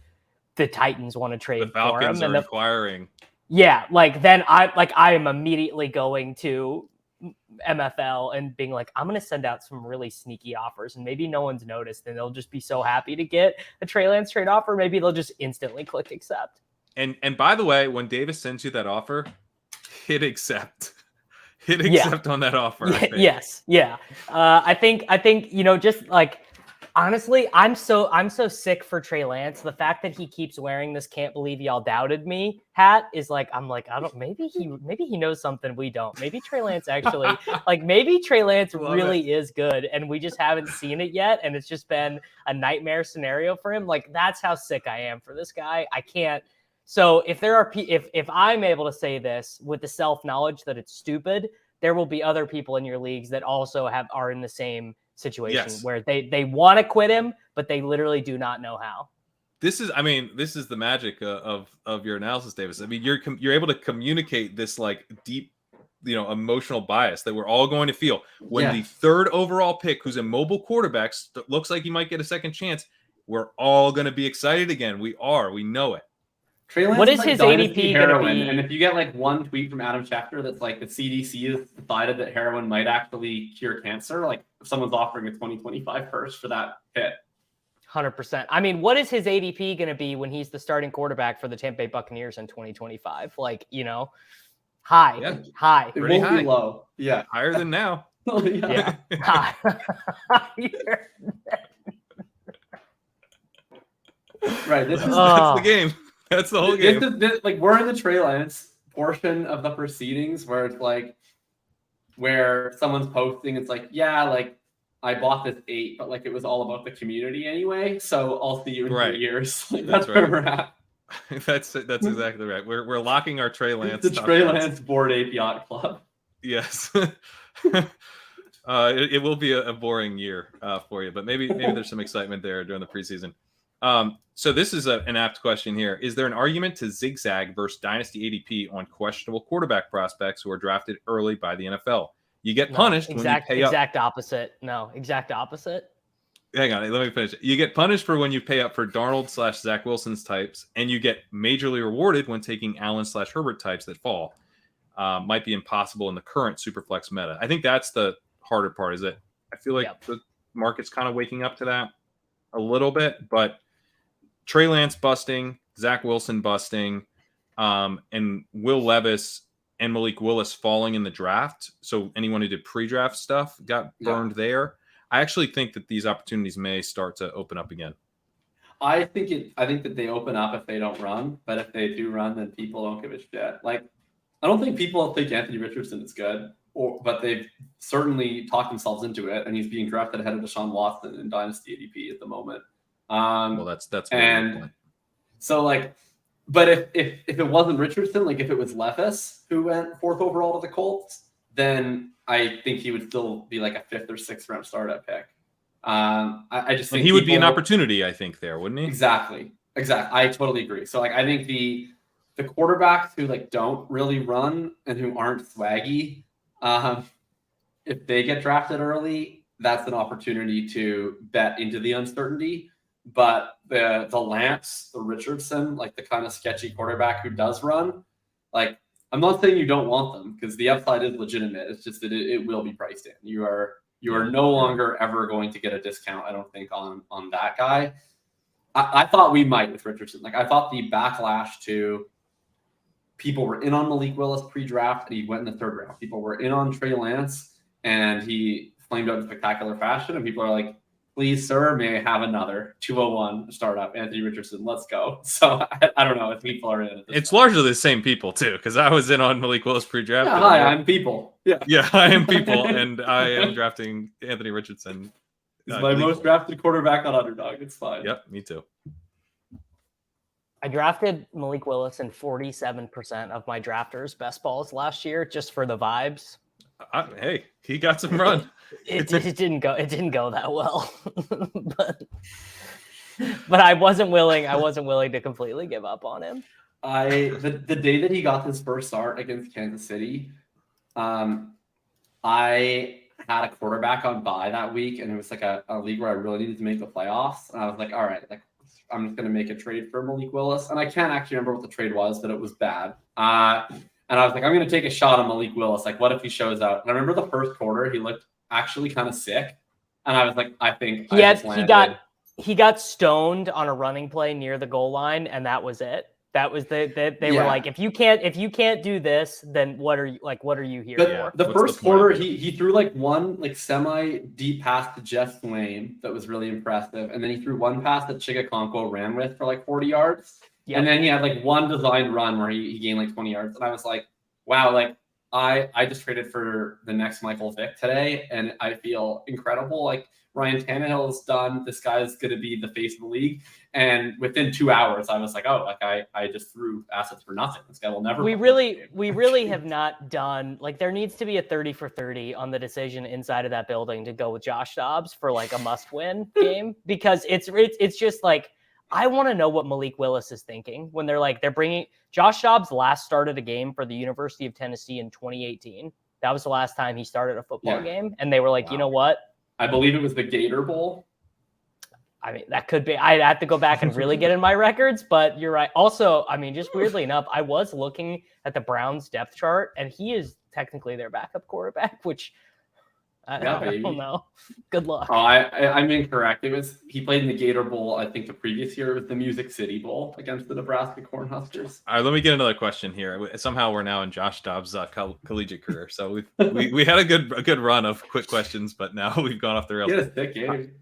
the Titans want to trade the Falcons for him. Are inquiring. Yeah, like then I am immediately going to MFL and being like, I'm going to send out some really sneaky offers and maybe no one's noticed and they'll just be so happy to get a Trey Lance trade offer. Maybe they'll just instantly click accept. And by the way, when Davis sends you that offer, hit accept. Hit accept on that offer. Yes. Yeah. I think, just like, honestly, I'm so sick for Trey Lance. The fact that he keeps wearing this "can't believe y'all doubted me" hat is like, I'm like, maybe he knows something we don't. Maybe Trey Lance actually maybe Trey Lance really is good and we just haven't seen it yet. And it's just been a nightmare scenario for him. Like, that's how sick I am for this guy. I can't. So if I'm able to say this with the self-knowledge that it's stupid, there will be other people in your leagues that also are in the same situation where they want to quit him, but they literally do not know how. This is the magic of your analysis, Davis. I mean, you're able to communicate this like deep, emotional bias that we're all going to feel when the 3rd overall pick, who's a mobile quarterback, looks like he might get a second chance. We're all going to be excited again. We know it. What is his ADP going to be? And if you get like one tweet from Adam Schefter that's like the CDC has decided that heroin might actually cure cancer, like if someone's offering a 2025 first for that hit. 100%. I mean, what is his ADP going to be when he's the starting quarterback for the Tampa Bay Buccaneers in 2025? Like, high. It won't be low. Yeah. Higher than now. Yeah. Right. This is That's the game. That's the whole game. Like we're in the Trey Lance portion of the proceedings where it's like where someone's posting, it's like, yeah, like I bought this 8, but like it was all about the community anyway. So I'll see you in 3 years. Like, that's where we're at. That's exactly right. We're locking our Trey Lance. The Trey Lance Bored Ape Yacht Club. Yes. It will be a boring year for you, but maybe there's some excitement there during the preseason. So this is an apt question here. Is there an argument to zigzag versus dynasty ADP on questionable quarterback prospects who are drafted early by the NFL? You get punished when you pay up. Exact opposite. No, exact opposite. Hang on, let me finish. You get punished for when you pay up for Darnold/Zach Wilson's types, and you get majorly rewarded when taking Allen/Herbert types that fall. Might be impossible in the current Superflex meta. I think that's the harder part. Is that I feel like the market's kind of waking up to that a little bit, but Trey Lance busting, Zach Wilson busting, and Will Levis and Malik Willis falling in the draft. So anyone who did pre-draft stuff got burned there. I actually think that these opportunities may start to open up again. I think that they open up if they don't run, but if they do run, then people don't give a shit. Like, I don't think people think Anthony Richardson is good, but they've certainly talked themselves into it, and he's being drafted ahead of Deshaun Watson in Dynasty ADP at the moment. Well, that's and so like, but if it wasn't Richardson, like if it was Levis who went 4th overall to the Colts, then I think he would still be like a 5th or 6th round startup pick. I just think he would be an opportunity, I think, there, wouldn't he? Exactly. I totally agree. So like I think the quarterbacks who like don't really run and who aren't swaggy, if they get drafted early, that's an opportunity to bet into the uncertainty. But the Lance, the Richardson, like the kind of sketchy quarterback who does run, like I'm not saying you don't want them because the upside is legitimate. It's just that it will be priced in. You are no longer ever going to get a discount, I don't think, on that guy. I thought we might with Richardson. Like I thought the backlash to people were in on Malik Willis pre-draft and he went in the 3rd round. People were in on Trey Lance and he flamed out in spectacular fashion. And people are like, please, sir, may I have another 201 startup, Anthony Richardson? Let's go. So I don't know if people are in it. It's largely the same people too, because I was in on Malik Willis pre-draft. Yeah, hi, I'm people. Yeah, I am people, and I am drafting Anthony Richardson. He's my most drafted quarterback on Underdog. It's fine. Yep, me too. I drafted Malik Willis in 47% of my drafters' best balls last year, just for the vibes. Hey, he got some run. It didn't go that well, but I wasn't willing to completely give up on him. The day that he got his first start against Kansas City, I had a quarterback on bye that week, and it was like a league where I really needed to make the playoffs, and I was like, all right, like I'm just going to make a trade for Malik Willis, and I can't actually remember what the trade was, but it was bad. And I was like, I'm going to take a shot on Malik Willis. Like, what if he shows out? And I remember the first quarter, he looked actually kind of sick. And I was like, I think he got stoned on a running play near the goal line, and that was it. That was they were like, if you can't do this, then what are you here for? The first quarter, he threw like one like semi deep pass to Jeff Swain that was really impressive, and then he threw one pass that Chigakonko ran with for like 40 yards. Yep. And then he had like one designed run where he gained like 20 yards. And I was like, wow, like I just traded for the next Michael Vick today. And I feel incredible. Like Ryan Tannehill is done. This guy is going to be the face of the league. And within 2 hours, I was like, oh, like I just threw assets for nothing. This guy will never. We really have not done, like there needs to be a 30 for 30 on the decision inside of that building to go with Josh Dobbs for like a must win game, because it's just like, I want to know what Malik Willis is thinking when they're bringing Josh Dobbs last started a game for the University of Tennessee in 2018. That was the last time he started a football game. And they were like, wow. You know what? I believe it was the Gator Bowl. I mean, that could be, I'd have to go back and really get in my records, but you're right. Also, I mean, just weirdly enough, I was looking at the Browns depth chart and he is technically their backup quarterback, which I don't know. Good luck. Oh, I'm incorrect. He played in the Gator Bowl. I think the previous year was the Music City Bowl against the Nebraska Cornhuskers. All right, let me get another question here. Somehow we're now in Josh Dobbs' collegiate career. So we had a good run of quick questions, but now we've gone off the rails. He had a thick game.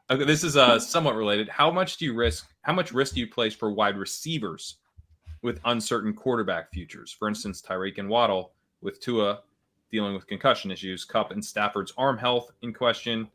Okay, this is somewhat related. How much risk do you place for wide receivers with uncertain quarterback futures? For instance, Tyreek and Waddle with Tua dealing with concussion issues, Kupp and Stafford's arm health in question,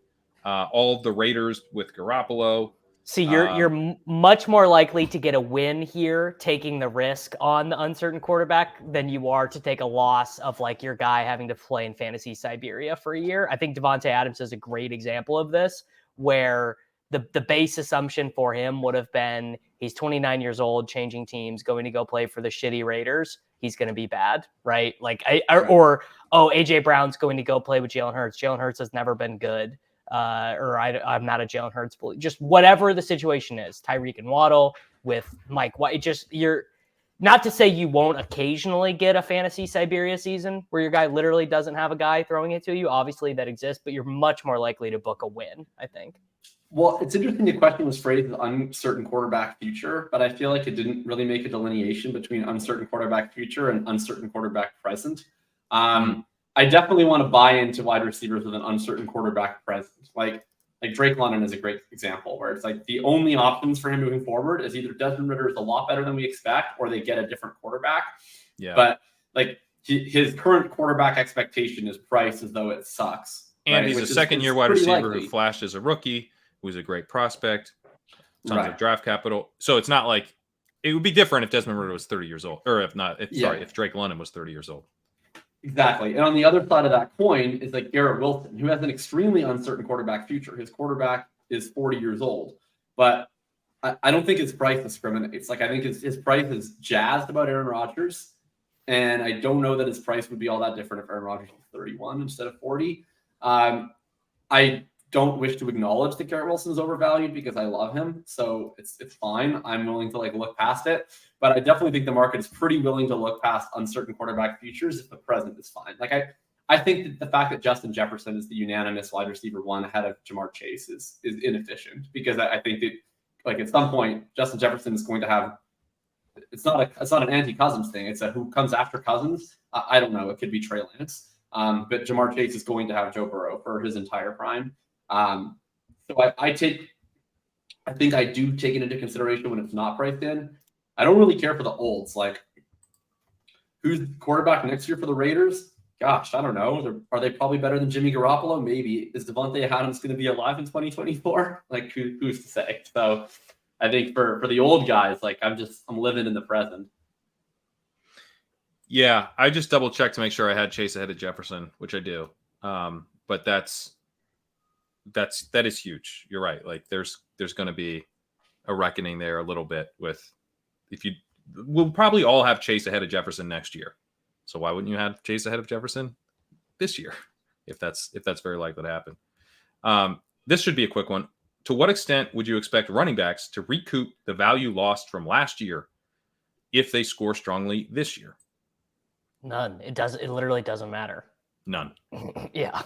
all of the Raiders with Garoppolo. See, you're much more likely to get a win here taking the risk on the uncertain quarterback than you are to take a loss of like your guy having to play in fantasy Siberia for a year. I think Devontae Adams is a great example of this, where the base assumption for him would have been he's 29 years old, changing teams, going to go play for the shitty Raiders. He's going to be bad, right? Like, AJ Brown's going to go play with Jalen Hurts. Jalen Hurts has never been good. I'm not a Jalen Hurts bully. Just whatever the situation is, Tyreek and Waddle with Mike White. You're not to say you won't occasionally get a fantasy Siberia season where your guy literally doesn't have a guy throwing it to you. Obviously that exists, but you're much more likely to book a win, I think. Well, it's interesting the question was phrased as uncertain quarterback future, but I feel like it didn't really make a delineation between uncertain quarterback future and uncertain quarterback present. I definitely want to buy into wide receivers with an uncertain quarterback present. Like Drake London is a great example where it's like the only options for him moving forward is either Desmond Ridder is a lot better than we expect or they get a different quarterback. Yeah. But like his current quarterback expectation is priced as though it sucks. And he's a second-year wide receiver who flashed as a rookie, who's a great prospect, tons of draft capital. So it's not like it would be different if Desmond Ridder was 30 years old, or if Drake London was 30 years old. Exactly. And on the other side of that coin is like Garrett Wilson, who has an extremely uncertain quarterback future. His quarterback is 40 years old, but I don't think his price discriminates. Like I think his price is jazzed about Aaron Rodgers, and I don't know that his price would be all that different if Aaron Rodgers was 31 instead of 40. I don't wish to acknowledge that Garrett Wilson is overvalued because I love him. So it's fine. I'm willing to look past it, but I definitely think the market is pretty willing to look past uncertain quarterback futures if the present is fine. Like I think that the fact that Justin Jefferson is the unanimous wide receiver one ahead of Jamar Chase is inefficient, because I think that at some point Justin Jefferson is going to have, it's not an anti-Cousins thing. It's a who comes after Cousins. I don't know. It could be Trey Lance. But Jamar Chase is going to have Joe Burrow for his entire prime. So I think I do take it into consideration when it's not priced in. I don't really care for the olds. Like, who's the quarterback next year for the Raiders? Gosh, I don't know. Are they probably better than Jimmy Garoppolo? Maybe. Is Devontae Adams going to be alive in 2024? Like, who's to say? So I think for the old guys, I'm living in the present. Yeah, I just double checked to make sure I had Chase ahead of Jefferson, which I do. But that is huge. You're right. Like there's going to be a reckoning there a little bit with we'll probably all have Chase ahead of Jefferson next year. So why wouldn't you have Chase ahead of Jefferson this year if that's very likely to happen? This should be a quick one. To what extent would you expect running backs to recoup the value lost from last year if they score strongly this year? None. It literally doesn't matter. None. Yeah.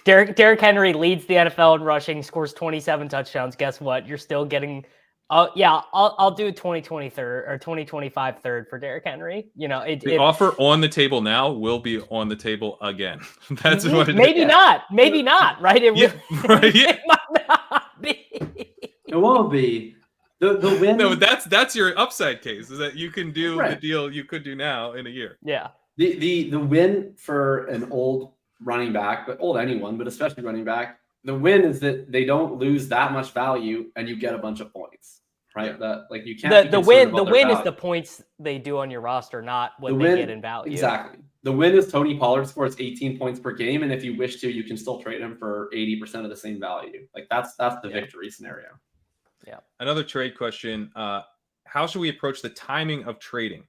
Derrick Henry leads the NFL in rushing, scores 27 touchdowns. Guess what? You're still getting I'll do 2023 or 2025 third for Derrick Henry. The offer on the table now will be on the table again. That's what it maybe is. Maybe not, right? It might not be. It won't be. The win. No, that's your upside case, is that you can do the deal you could do now in a year. Yeah. The win for an old running back, but old anyone, but especially running back, the win is that they don't lose that much value and you get a bunch of points, right? You can't. The win is the points they do on your roster, not what they get in value. Exactly. The win is Tony Pollard scores 18 points per game, and if you wish to, you can still trade him for 80% of the same value. That's the victory scenario. Yeah. Another trade question: how should we approach the timing of trading?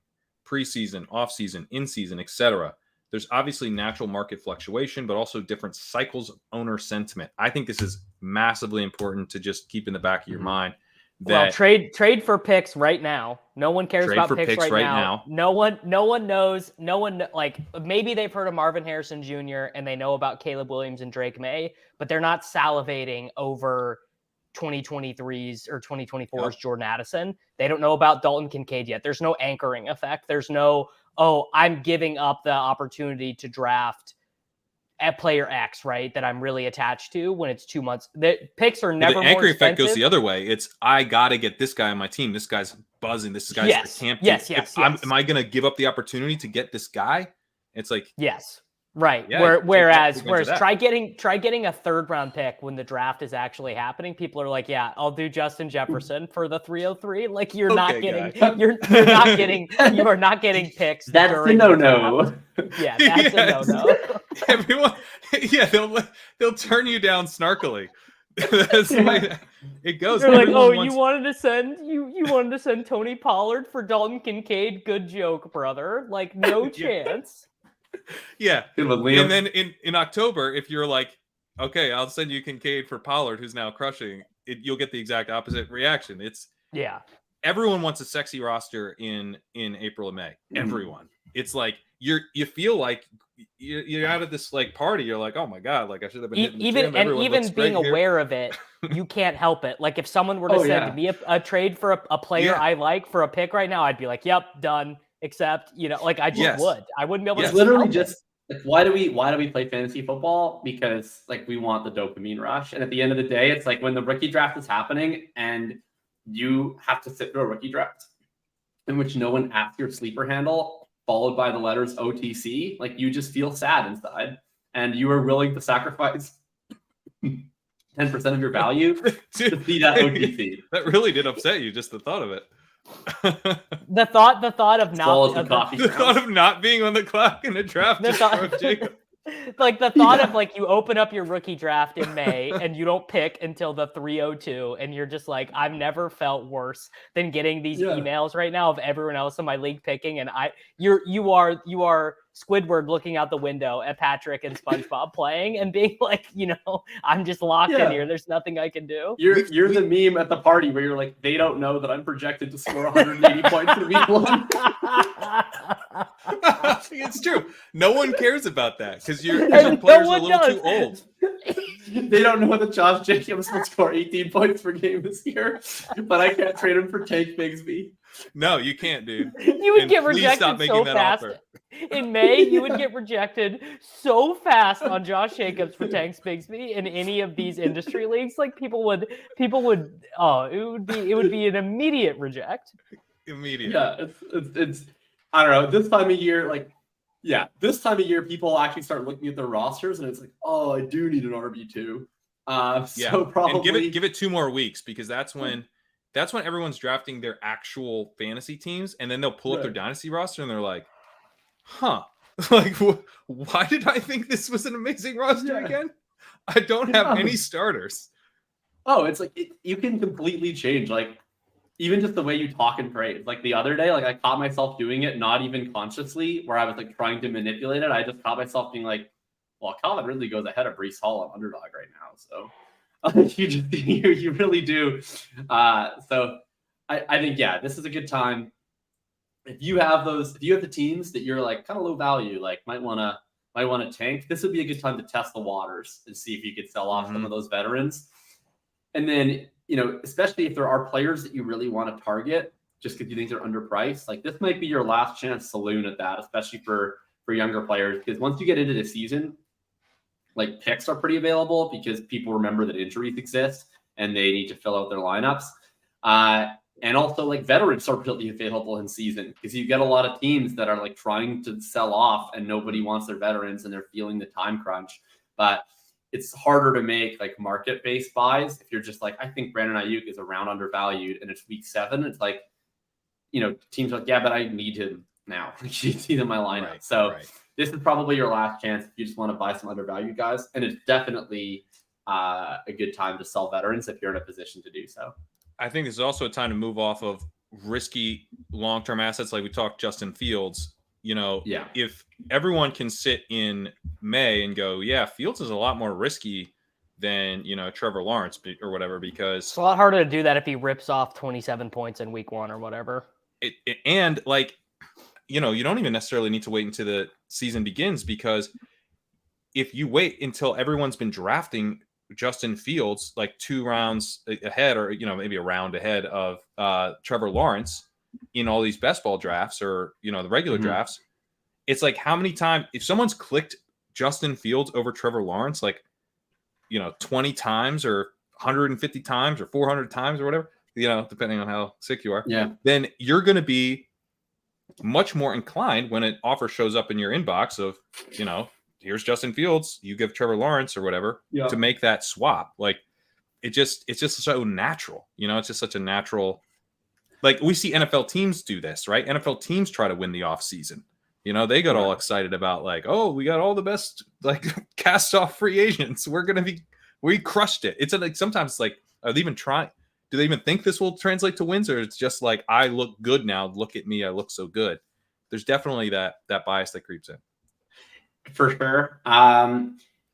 Preseason, off-season, in-season, etc. There's obviously natural market fluctuation, but also different cycles of owner sentiment. I think this is massively important to just keep in the back of your mind. Well, trade for picks right now. No one cares about picks right now. No one knows. Maybe they've heard of Marvin Harrison Jr. and they know about Caleb Williams and Drake May, but they're not salivating over 2023's or 2024's Jordan Addison. They don't know about Dalton Kincaid yet. There's no anchoring effect. There's no, I'm giving up the opportunity to draft at player X, right, that I'm really attached to when it's 2 months. The picks are never the more anchoring expensive. effect goes the other way. It's I got to get this guy on my team. This guy's buzzing. This guy's Yes. I can't. Yes. Am I going to give up the opportunity to get this guy? It's like yes. Right. Yeah, Whereas try getting a 3rd round pick when the draft is actually happening. People are like, yeah, I'll do Justin Jefferson for the 303. Like you are not getting picks. That's a no-no. Yeah, that's a no-no. Everyone, they'll turn you down snarkily. That's the way it goes. They're like, oh, you wanted to send Tony Pollard for Dalton Kincaid? Good joke, brother. Like no chance. Yeah. And then in October, if you're like, okay, I'll send you Kincaid for Pollard, who's now crushing, you'll get the exact opposite reaction. Everyone wants a sexy roster in April and May. Everyone. It's like you feel like you're out of this like party. You're like, oh my god, like I should have been hitting the gym. Even being aware of it, you can't help it. Like if someone were to send me a trade for a player I like for a pick right now, I'd be like, yep, done. Except, like I just would. I wouldn't be able to. Literally just like why do we play fantasy football? Because like we want the dopamine rush. And at the end of the day, it's like when the rookie draft is happening and you have to sit through a rookie draft in which no one asks your sleeper handle, followed by the letters OTC, like you just feel sad inside and you are willing to sacrifice 10% of your value to see that OTC. That really did upset you, just the thought of it. the thought of not being on the clock in the draft. Like the thought of like you open up your rookie draft in May and you don't pick until the 302 and you're just like, I've never felt worse than getting these emails right now of everyone else in my league picking, and you are Squidward looking out the window at Patrick and SpongeBob playing and being like, I'm just locked in here. There's nothing I can do. You're the meme at the party where you're like, they don't know that I'm projected to score 180 points in week 1. It's true. No one cares about that because your players are a little too old. They don't know that Josh Jacobs will score 18 points per game this year, but I can't trade him for Tank Bigsby. No, you can't, dude. You would get rejected so fast. In May, you would get rejected so fast on Josh Jacobs for Tank Bigsby in any of these industry leagues. Like people would it would be an immediate reject. Immediate. Yeah, it's I don't know. This time of year, people actually start looking at their rosters, and it's like, oh, I do need an RB2. So probably and give it 2 more weeks because that's when everyone's drafting their actual fantasy teams, and then they'll pull up their dynasty roster, and they're like, huh, like why did I think this was an amazing roster again? I don't have any starters. Oh, it's like you can completely change like. Even just the way you talk and trade. Like the other day, like I caught myself doing it, not even consciously, where I was like trying to manipulate it. I just caught myself being like, well, Calvin Ridley goes ahead of Breece Hall on underdog right now. So you really do. So I think, this is a good time. If you have the teams that you're like kind of low value, like might want to tank, this would be a good time to test the waters and see if you could sell off some of those veterans. And then, especially if there are players that you really want to target just because you think they're underpriced, like this might be your last chance saloon at that, especially for younger players. Because once you get into the season, like picks are pretty available because people remember that injuries exist and they need to fill out their lineups. And also like veterans are really available in season because you get a lot of teams that are like trying to sell off and nobody wants their veterans and they're feeling the time crunch. But it's harder to make like market-based buys if you're just like, I think Brandon Ayuk is around undervalued and it's week 7. It's like, teams are like, yeah, but I need him now. You see them in my lineup. This is probably your last chance if you just want to buy some undervalued guys. And it's definitely a good time to sell veterans if you're in a position to do so. I think this is also a time to move off of risky long-term assets. Like we talked Justin Fields, if everyone can sit in May and go, yeah, Fields is a lot more risky than, Trevor Lawrence or whatever, because it's a lot harder to do that if he rips off 27 points in week 1 or whatever. And like, you don't even necessarily need to wait until the season begins, because if you wait until everyone's been drafting Justin Fields like 2 rounds ahead or, maybe a round ahead of Trevor Lawrence in all these best ball drafts or, the regular drafts, it's like how many times if someone's clicked Justin Fields over Trevor Lawrence, like, 20 times or 150 times or 400 times or whatever, depending on how sick you are, then you're going to be much more inclined when an offer shows up in your inbox of, here's Justin Fields, you give Trevor Lawrence or whatever, to make that swap. Like, it's just so natural, it's just such a natural, like, we see NFL teams do this, right? NFL teams try to win the off season. They got all excited about, like, oh, we got all the best, like, cast off free agents. We crushed it. It's like, sometimes it's like, are they even trying? Do they even think this will translate to wins? Or it's just like, I look good now. Look at me. I look so good. There's definitely that bias that creeps in. For sure.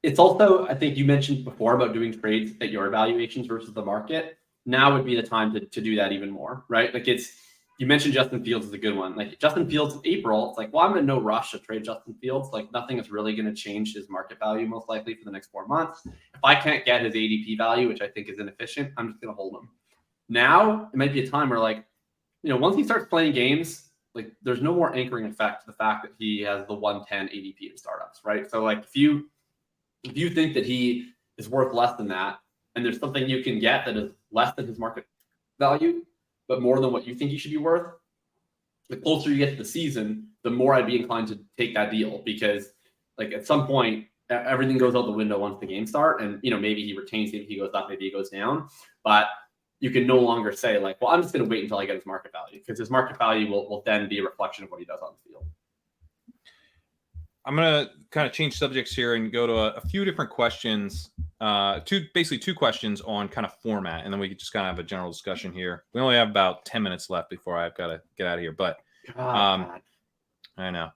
It's also, I think you mentioned before about doing trades at your evaluations versus the market. Now would be the time to do that even more, right? Like, you mentioned Justin Fields is a good one. Like, Justin Fields in April, it's like, well, I'm in no rush to trade Justin Fields. Like, nothing is really going to change his market value most likely for the next 4 months. If I can't get his ADP value, which I think is inefficient, I'm just going to hold him. Now it might be a time where, like, once he starts playing games, like, there's no more anchoring effect to the fact that he has the 110 ADP in startups, right? So, like, if you think that he is worth less than that, and there's something you can get that is less than his market value, but more than what you think he should be worth, the closer you get to the season, the more I'd be inclined to take that deal, because, like, at some point everything goes out the window once the games start, and maybe he retains, maybe he goes up, maybe he goes down, but you can no longer say, like, well, I'm just going to wait until I get his market value, because his market value will then be a reflection of what he does on the field. I'm going to kind of change subjects here and go to a few different questions, two questions on kind of format, and then we can just kind of have a general discussion here. We only have about 10 minutes left before I've got to get out of here, but I know.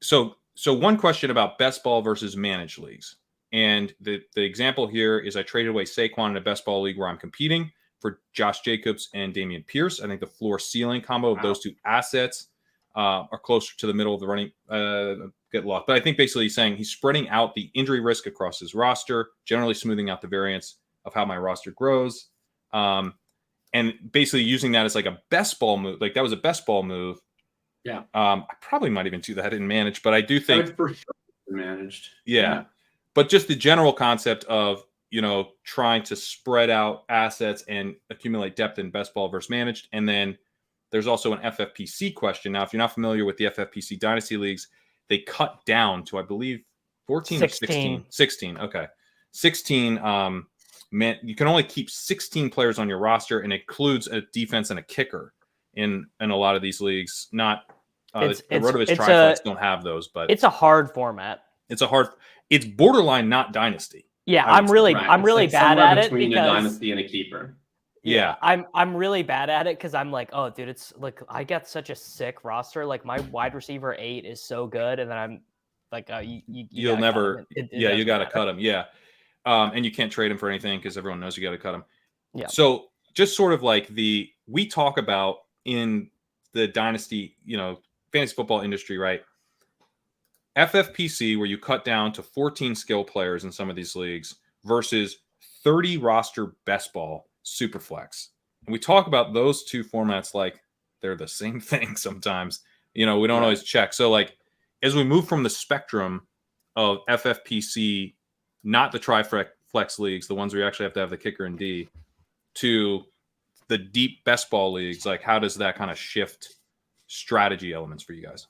So one question about best ball versus managed leagues. And the example here is I traded away Saquon in a best ball league where I'm competing for Josh Jacobs and Dameon Pierce. I think the floor ceiling combo of those two assets are closer to the middle of the running, get lost. But I think basically he's saying he's spreading out the injury risk across his roster, generally smoothing out the variance of how my roster grows. And basically using that as like a best ball move. Like, that was a best ball move. Yeah. I probably might even do that in managed, but I do think for sure managed. Yeah. But just the general concept of, trying to spread out assets and accumulate depth in best ball versus managed. And then there's also an FFPC question. Now, if you're not familiar with the FFPC Dynasty Leagues, they cut down to, I believe, 14 or 16. 16. Okay. 16 meant you can only keep 16 players on your roster, and it includes a defense and a kicker in a lot of these leagues. Not the Rotoviz Triflex don't have those, but it's a hard format. It's borderline not dynasty. Yeah, I'm really bad at it between a dynasty and a keeper. Yeah, I'm really bad at it because I'm like, oh, dude, it's like I got such a sick roster. Like, my wide receiver 8 is so good, and then I'm like, you'll never, you got to cut him. Yeah, and you can't trade him for anything because everyone knows you got to cut him. Yeah. So just sort of like we talk about in the dynasty, fantasy football industry, right? FFPC, where you cut down to 14 skill players in some of these leagues versus 30 roster best ball Superflex. And we talk about those two formats like they're the same thing sometimes. We don't always check. So, like, as we move from the spectrum of FFPC, not the Triflex leagues, the ones where you actually have to have the kicker and D, to the deep best ball leagues, like, how does that kind of shift strategy elements for you guys?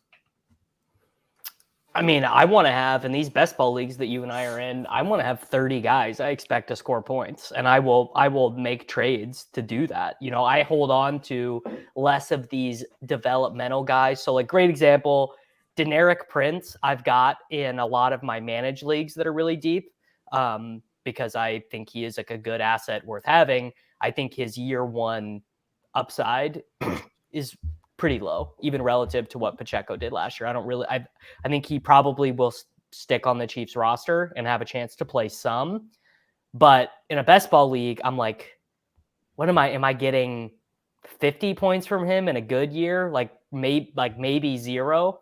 I mean, I want to have, in these best ball leagues that you and I are in, I want to have 30 guys I expect to score points, and I will make trades to do that. I hold on to less of these developmental guys. So, like, great example, Deneric Prince, I've got in a lot of my managed leagues that are really deep, because I think he is like a good asset worth having. I think his year one upside is pretty low, even relative to what Pacheco did last year. I think he probably will stick on the Chiefs roster and have a chance to play some. But in a best ball league, I'm like, what am I getting 50 points from him in a good year? Like maybe 0.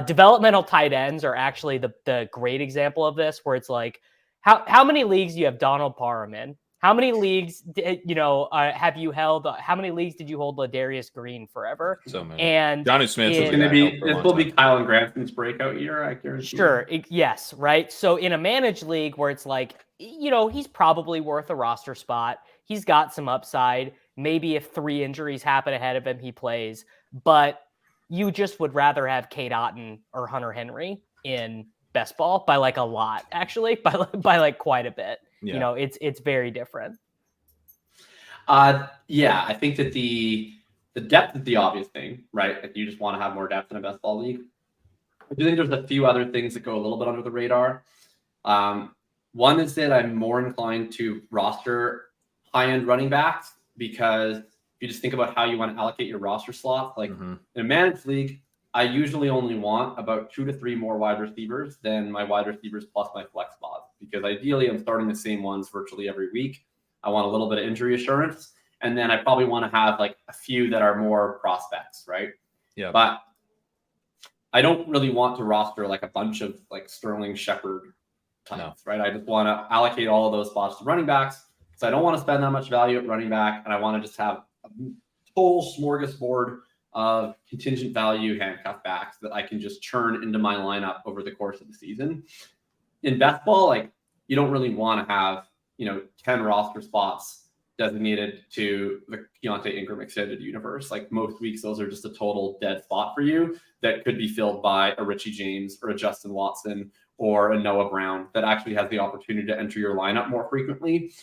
Developmental tight ends are actually the great example of this, where it's like, how many leagues do you have Donald Parham in? How many leagues, have you held? How many leagues did you hold Ladarius Green forever? So many. And Johnny Smith was It's a guy I held for a this long will be time. Kyle and Granson's breakout year, I guarantee. Sure. Yes. Right. So in a managed league where it's like, he's probably worth a roster spot. He's got some upside. Maybe if 3 injuries happen ahead of him, he plays. But you just would rather have Kate Otten or Hunter Henry in best ball by like a lot, actually, by like quite a bit. Yeah. It's very different. Yeah, I think that the depth is the obvious thing, right? Like you just want to have more depth in a best ball league. I do think there's a few other things that go a little bit under the radar. One is that I'm more inclined to roster high-end running backs because if you just think about how you want to allocate your roster slots, like in a managed league, I usually only want about 2 to 3 more wide receivers than my wide receivers plus my flex spots, because ideally I'm starting the same ones virtually every week. I want a little bit of injury assurance, and then I probably want to have like a few that are more prospects, right? Yeah. But I don't really want to roster like a bunch of like Sterling Shepard types, right? I just want to allocate all of those spots to running backs. So I don't want to spend that much value at running back, and I want to just have a total smorgasbord of contingent value handcuff backs that I can just churn into my lineup over the course of the season. In best ball, like you don't really want to have 10 roster spots designated to the Keontae Ingram extended universe. Like most weeks, those are just a total dead spot for you that could be filled by a Richie James or a Justin Watson or a Noah Brown that actually has the opportunity to enter your lineup more frequently.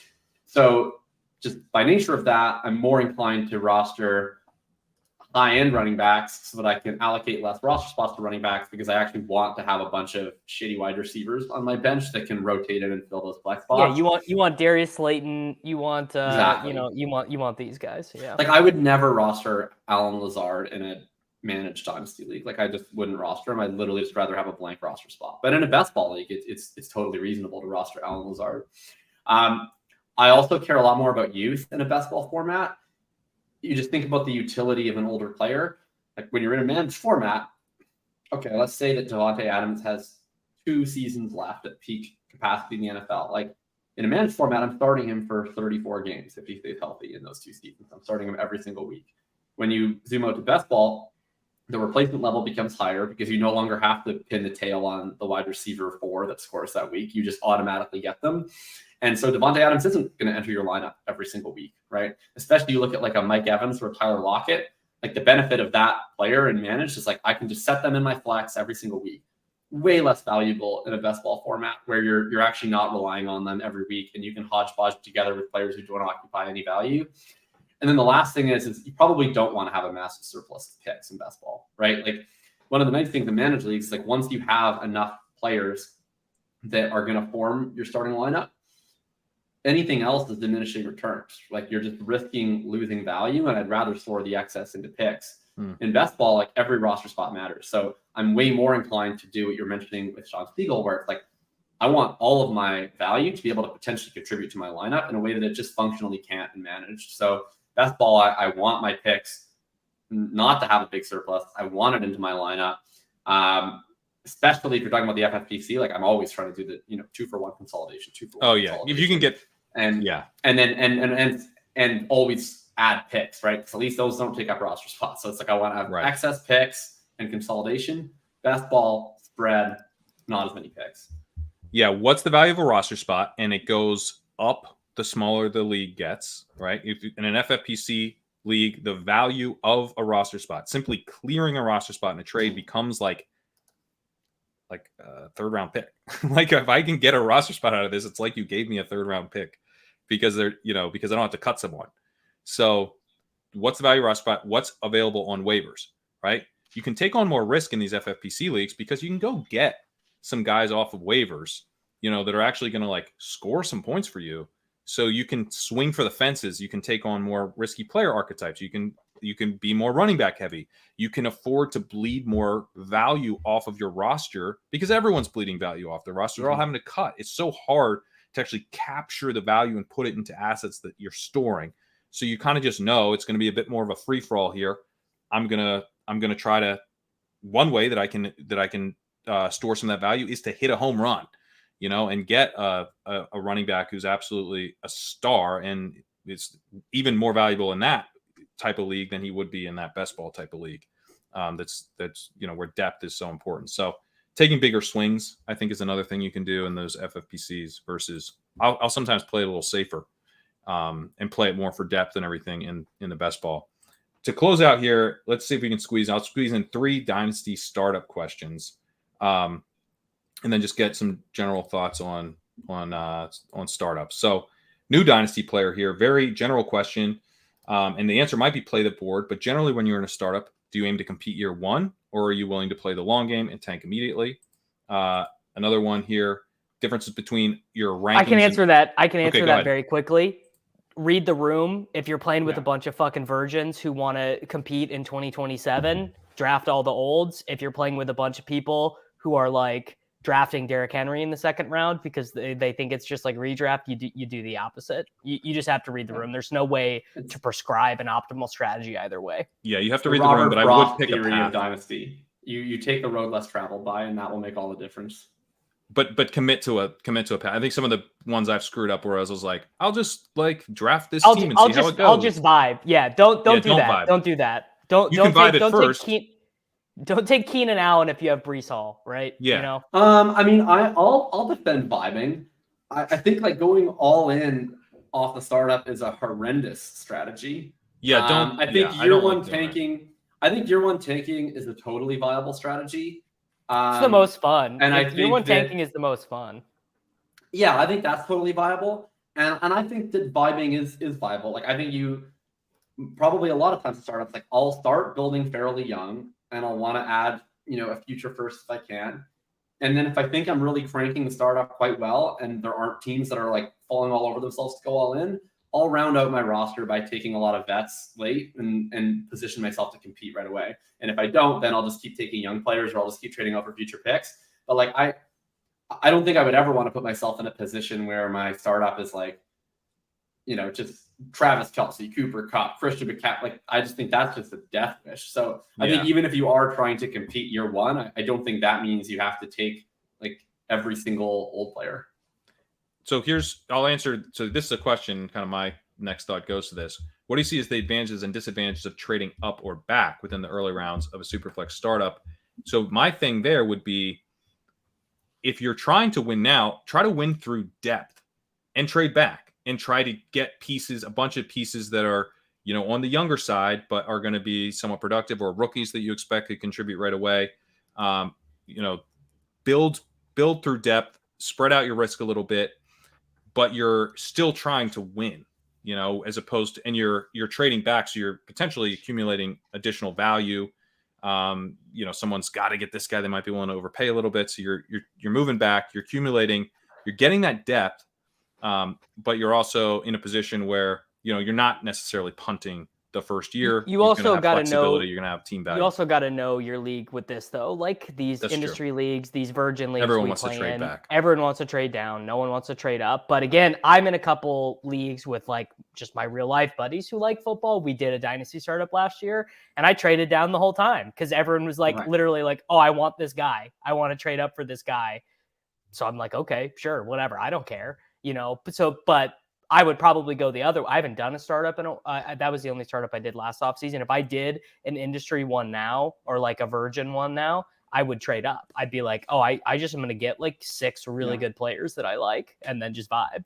So just by nature of that, I'm more inclined to roster high-end running backs so that I can allocate less roster spots to running backs, because I actually want to have a bunch of shitty wide receivers on my bench that can rotate in and fill those flex spots. Yeah, you want Darius Slayton, you want Exactly. you want these guys. Yeah. Like I would never roster Alan Lazard in a managed dynasty league. Like I just wouldn't roster him. I'd literally just rather have a blank roster spot. But in a best ball league, it's totally reasonable to roster Alan Lazard. I also care a lot more about youth in a best ball format. You just think about the utility of an older player. Like when you're in a managed format, okay, let's say that Davante Adams has 2 seasons left at peak capacity in the NFL. Like in a managed format, I'm starting him for 34 games if he stays healthy in those 2 seasons. I'm starting him every single week. When you zoom out to best ball, the replacement level becomes higher because you no longer have to pin the tail on the wide receiver 4 that scores that week. You just automatically get them. And so Davante Adams isn't going to enter your lineup every single week, right? Especially you look at like a Mike Evans or Tyler Lockett. Like the benefit of that player and managed is like I can just set them in my flex every single week. Way less valuable in a best ball format where you're actually not relying on them every week, and you can hodgepodge together with players who don't occupy any value. And then the last thing is you probably don't want to have a massive surplus of picks in best ball, right? Like one of the nice things in managed leagues is like once you have enough players that are going to form your starting lineup, anything else is diminishing returns. Like you're just risking losing value, and I'd rather store the excess into picks. In best ball, like every roster spot matters. So I'm way more inclined to do what you're mentioning with Sean Spiegel, where it's like I want all of my value to be able to potentially contribute to my lineup in a way that it just functionally can't and managed. So best ball, I want my picks not to have a big surplus. I want it into my lineup. Especially if you're talking about the FFPC, like I'm always trying to do the 2-for-1 consolidation, 2-for-1. Oh yeah, if you can get and always add picks, right? Because at least those don't take up roster spots. So it's like I want to have excess picks and consolidation. Best ball, spread, not as many picks. Yeah, what's the value of a roster spot? And it goes up the smaller the league gets, right? If in an FFPC league, the value of a roster spot, simply clearing a roster spot in a trade becomes like a 3rd round pick. Like if I can get a roster spot out of this, it's like you gave me a 3rd round pick because because I don't have to cut someone. So what's the value of roster spot? What's available on waivers, right? You can take on more risk in these FFPC leagues because you can go get some guys off of waivers, that are actually going to like score some points for you. So you can swing for the fences. You can take on more risky player archetypes. You can be more running back heavy. You can afford to bleed more value off of your roster because everyone's bleeding value off their roster. They're all having to cut. It's so hard to actually capture the value and put it into assets that you're storing. So you kind of just know it's going to be a bit more of a free for all here. I'm gonna try to. One way that I can store some of that value is to hit a home run. and get a running back who's absolutely a star and is even more valuable in that type of league than he would be in that best ball type of league. That's where depth is so important. So taking bigger swings, I think, is another thing you can do in those FFPCs versus I'll sometimes play a little safer and play it more for depth and everything in the best ball. To close out here, let's see if we can I'll squeeze in 3 dynasty startup questions, and then just get some general thoughts on startups. So new dynasty player here, very general question. And the answer might be play the board, but generally when you're in a startup, do you aim to compete year 1, or are you willing to play the long game and tank immediately? Another one here, differences between your rankings. I can answer that. I can answer go that ahead. very quickly. Read the room. If you're playing with a bunch of fucking virgins who want to compete in 2027, draft all the olds. If you're playing with a bunch of people who are like drafting Derrick Henry in the 2nd round because they think it's just like redraft, you do the opposite. You just have to read the room. There's no way to prescribe an optimal strategy either way. Yeah, you have to read the room, but I would pick a path. Of dynasty. You take the road less traveled by, and that will make all the difference. But commit to a path. I think some of the ones I've screwed up where I was like, I'll just like draft this team and see how it goes. I'll just vibe. Yeah, don't do that. Vibe. Don't do that. Don't can vibe at don't first. Don't take Keenan Allen if you have Breece Hall, right? Yeah. I mean, I'll defend vibing. I think like going all in off the startup is a horrendous strategy. Yeah, don't. I think year one tanking. I think year 1 tanking is a totally viable strategy. It's the most fun. And I think year 1 tanking is the most fun. Yeah, I think that's totally viable. And I think that vibing is viable. Like I think you probably a lot of times in startups, like I'll start building fairly young and I'll want to add, a future first if I can. And then if I think I'm really cranking the startup quite well and there aren't teams that are like falling all over themselves to go all in, I'll round out my roster by taking a lot of vets late and position myself to compete right away. And if I don't, then I'll just keep taking young players or I'll just keep trading out for future picks. But like I don't think I would ever want to put myself in a position where my startup is like, just Travis Kelce, Cooper Kupp, Christian McCaffrey. Like I just think that's just a death wish. So I think even if you are trying to compete year 1, I don't think that means you have to take like every single old player. So I'll answer. So this is a question, kind of my next thought goes to this. What do you see as the advantages and disadvantages of trading up or back within the early rounds of a Superflex startup? So my thing there would be, if you're trying to win now, try to win through depth and trade back and try to get a bunch of pieces that are, on the younger side, but are going to be somewhat productive, or rookies that you expect to contribute right away. Build through depth, spread out your risk a little bit, but you're still trying to win, as opposed to, and you're trading back. So you're potentially accumulating additional value. Someone's got to get this guy. They might be willing to overpay a little bit. So you're moving back, you're accumulating, you're getting that depth. But you're also in a position where, you're not necessarily punting the first year. You also got to know you're going to have team value. You also got to know your league with this, though. Like these industry leagues, these virgin leagues, everyone wants to trade back. Everyone wants to trade down. No one wants to trade up. But again, I'm in a couple leagues with like just my real life buddies who like football. We did a dynasty startup last year, and I traded down the whole time because everyone was like, literally like, oh, I want this guy. I want to trade up for this guy. So I'm like, okay, sure, whatever. I don't care. But I would probably go the other way. I haven't done a startup, and that was the only startup I did last offseason. If I did an industry one now, or like a virgin one now, I would trade up. I'd be like, oh, I just am going to get like 6 really good players that I like, and then just vibe.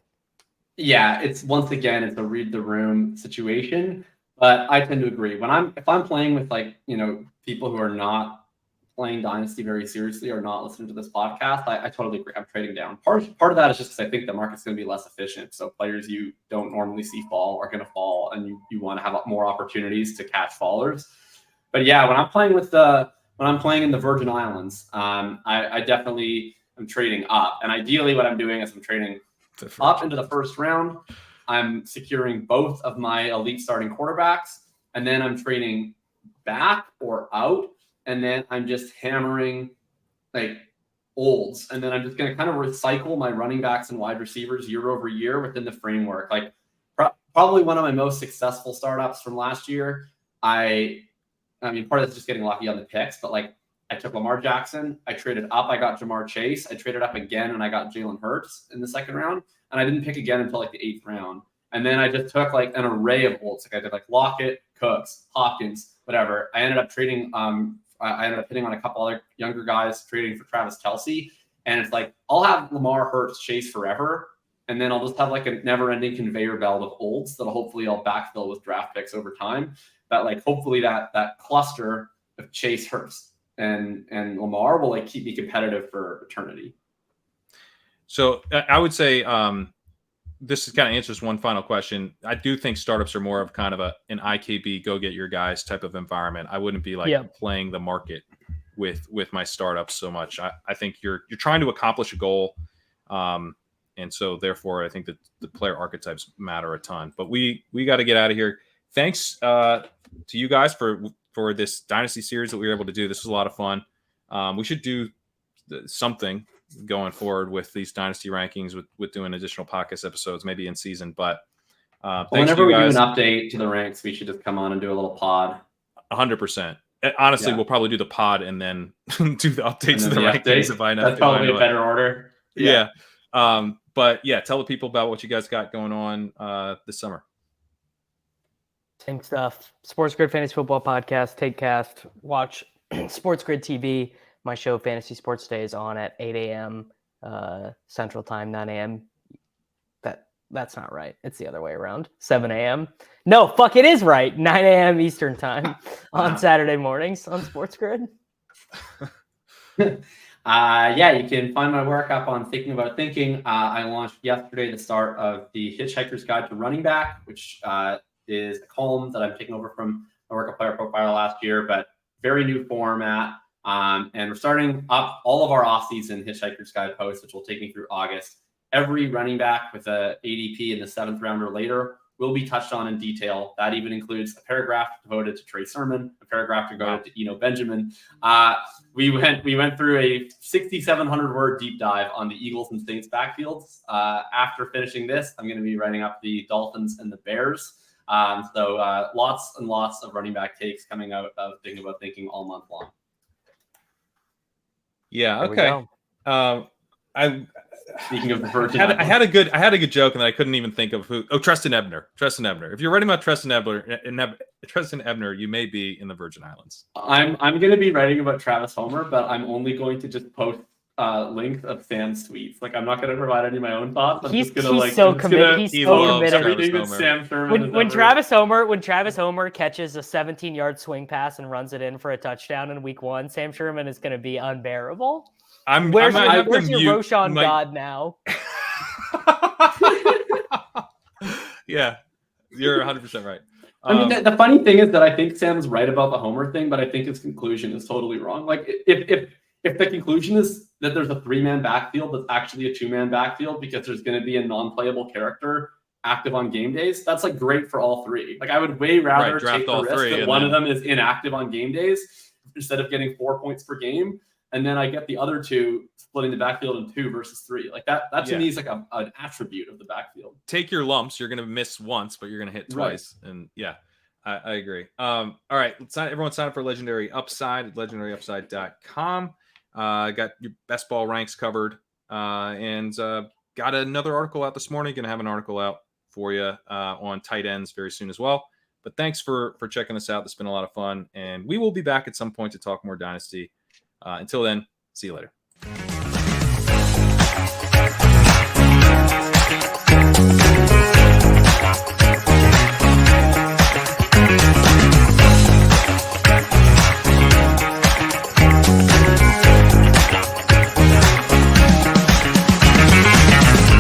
Yeah, it's a read the room situation, but I tend to agree. If I'm playing with like, people who are not playing Dynasty very seriously or not listening to this podcast, I totally agree. I'm trading down. Part of that is just because I think the market's going to be less efficient. So players you don't normally see fall are going to fall, and you want to have more opportunities to catch fallers. But yeah, when I'm playing in the Virgin Islands, I definitely am trading up. And ideally what I'm doing is I'm trading up into the first round. I'm securing both of my elite starting quarterbacks, and then I'm trading back or out. And then I'm just hammering like olds. And then I'm just going to kind of recycle my running backs and wide receivers year over year within the framework. Like probably one of my most successful startups from last year. I mean, part of it's just getting lucky on the picks, but like I took Lamar Jackson. I traded up. I got Jamar Chase. I traded up again, and I got Jalen Hurts in the second round. And I didn't pick again until like the 8th round. And then I just took like an array of holds. Like I did like Lockett, Cooks, Hopkins, whatever. I ended up trading. I ended up hitting on a couple other younger guys, trading for Travis Kelce. And it's like I'll have Lamar, Hurts, Chase forever, and then I'll just have like a never-ending conveyor belt of holds that hopefully I'll backfill with draft picks over time. That like hopefully that cluster of Chase, Hurts, and Lamar will like keep me competitive for eternity. So I would say this is kind of answers one final question. I do think startups are more of kind of an IKB, go get your guys type of environment. I wouldn't be like playing the market with my startups so much. I think you're trying to accomplish a goal. And so therefore I think that the player archetypes matter a ton, but we got to get out of here. Thanks to you guys for this Dynasty series that we were able to do. This was a lot of fun. We should do something going forward with these Dynasty rankings with doing additional podcast episodes, maybe in season, but whenever we do an update to the ranks, we should just come on and do a little pod. 100%. Honestly, we'll probably do the pod and then do the updates to the rankings if I know. That's probably a better order. Yeah. But yeah, tell the people about what you guys got going on this summer. Same stuff. SportsGrid Fantasy Football Podcast, Taekcast. Watch SportsGrid TV. My show, Fantasy Sports Day, is on at 8 a.m. Central Time, 9 a.m. That's not right. It's the other way around. 7 a.m. No, fuck, it is right. 9 a.m. Eastern Time on Saturday mornings on SportsGrid. Yeah, you can find my work up on Thinking About Thinking. I launched yesterday the start of the Hitchhiker's Guide to Running Back, which is a column that I'm taking over from my work at Player Profile last year, but very new format. And we're starting up all of our off-season Hitchhiker's Guide posts, which will take me through August. Every running back with a ADP in the 7th round or later will be touched on in detail. That even includes a paragraph devoted to Trey Sermon, a paragraph devoted to Eno Benjamin. We went through a 6,700 word deep dive on the Eagles and Saints backfields. After finishing this, I'm going to be writing up the Dolphins and the Bears. So lots and lots of running back takes coming out of Thinking About Thinking all month long. Yeah. Okay. Speaking of the Virgin, I had a good joke, and then I couldn't even think of who. Oh, Tristan Ebner. If you're writing about Tristan Ebner, you may be in the Virgin Islands. I'm going to be writing about Travis Homer, but I'm only going to just post links of Sam's tweets. Like I'm not going to provide any of my own thoughts. He's so committed. He's so committed. Everything that Sam Sherman. When Travis Homer catches a 17-yard swing pass and runs it in for a touchdown in week 1, Sam Sherman is going to be unbearable. Where's your Roshan God now? Yeah, you're 100% right. I mean, the funny thing is that I think Sam's right about the Homer thing, but I think his conclusion is totally wrong. Like, if the conclusion is that there's a 3-man backfield that's actually a 2-man backfield because there's going to be a non-playable character active on game days, that's like great for all 3. Like, I would way rather take the risk that one of them is inactive on game days instead of getting 4 points per game. And then I get the other 2 splitting the backfield in 2 versus 3. Like that to me is like an attribute of the backfield. Take your lumps. You're going to miss once, but you're going to hit twice. Right. And yeah, I agree. All right. Everyone sign up for Legendary Upside at legendaryupside.com. Got your best ball ranks covered. And got another article out this morning. Going to have an article out for you on tight ends very soon as well. But thanks for checking this out. It's been a lot of fun. And we will be back at some point to talk more Dynasty. Until then, see you later.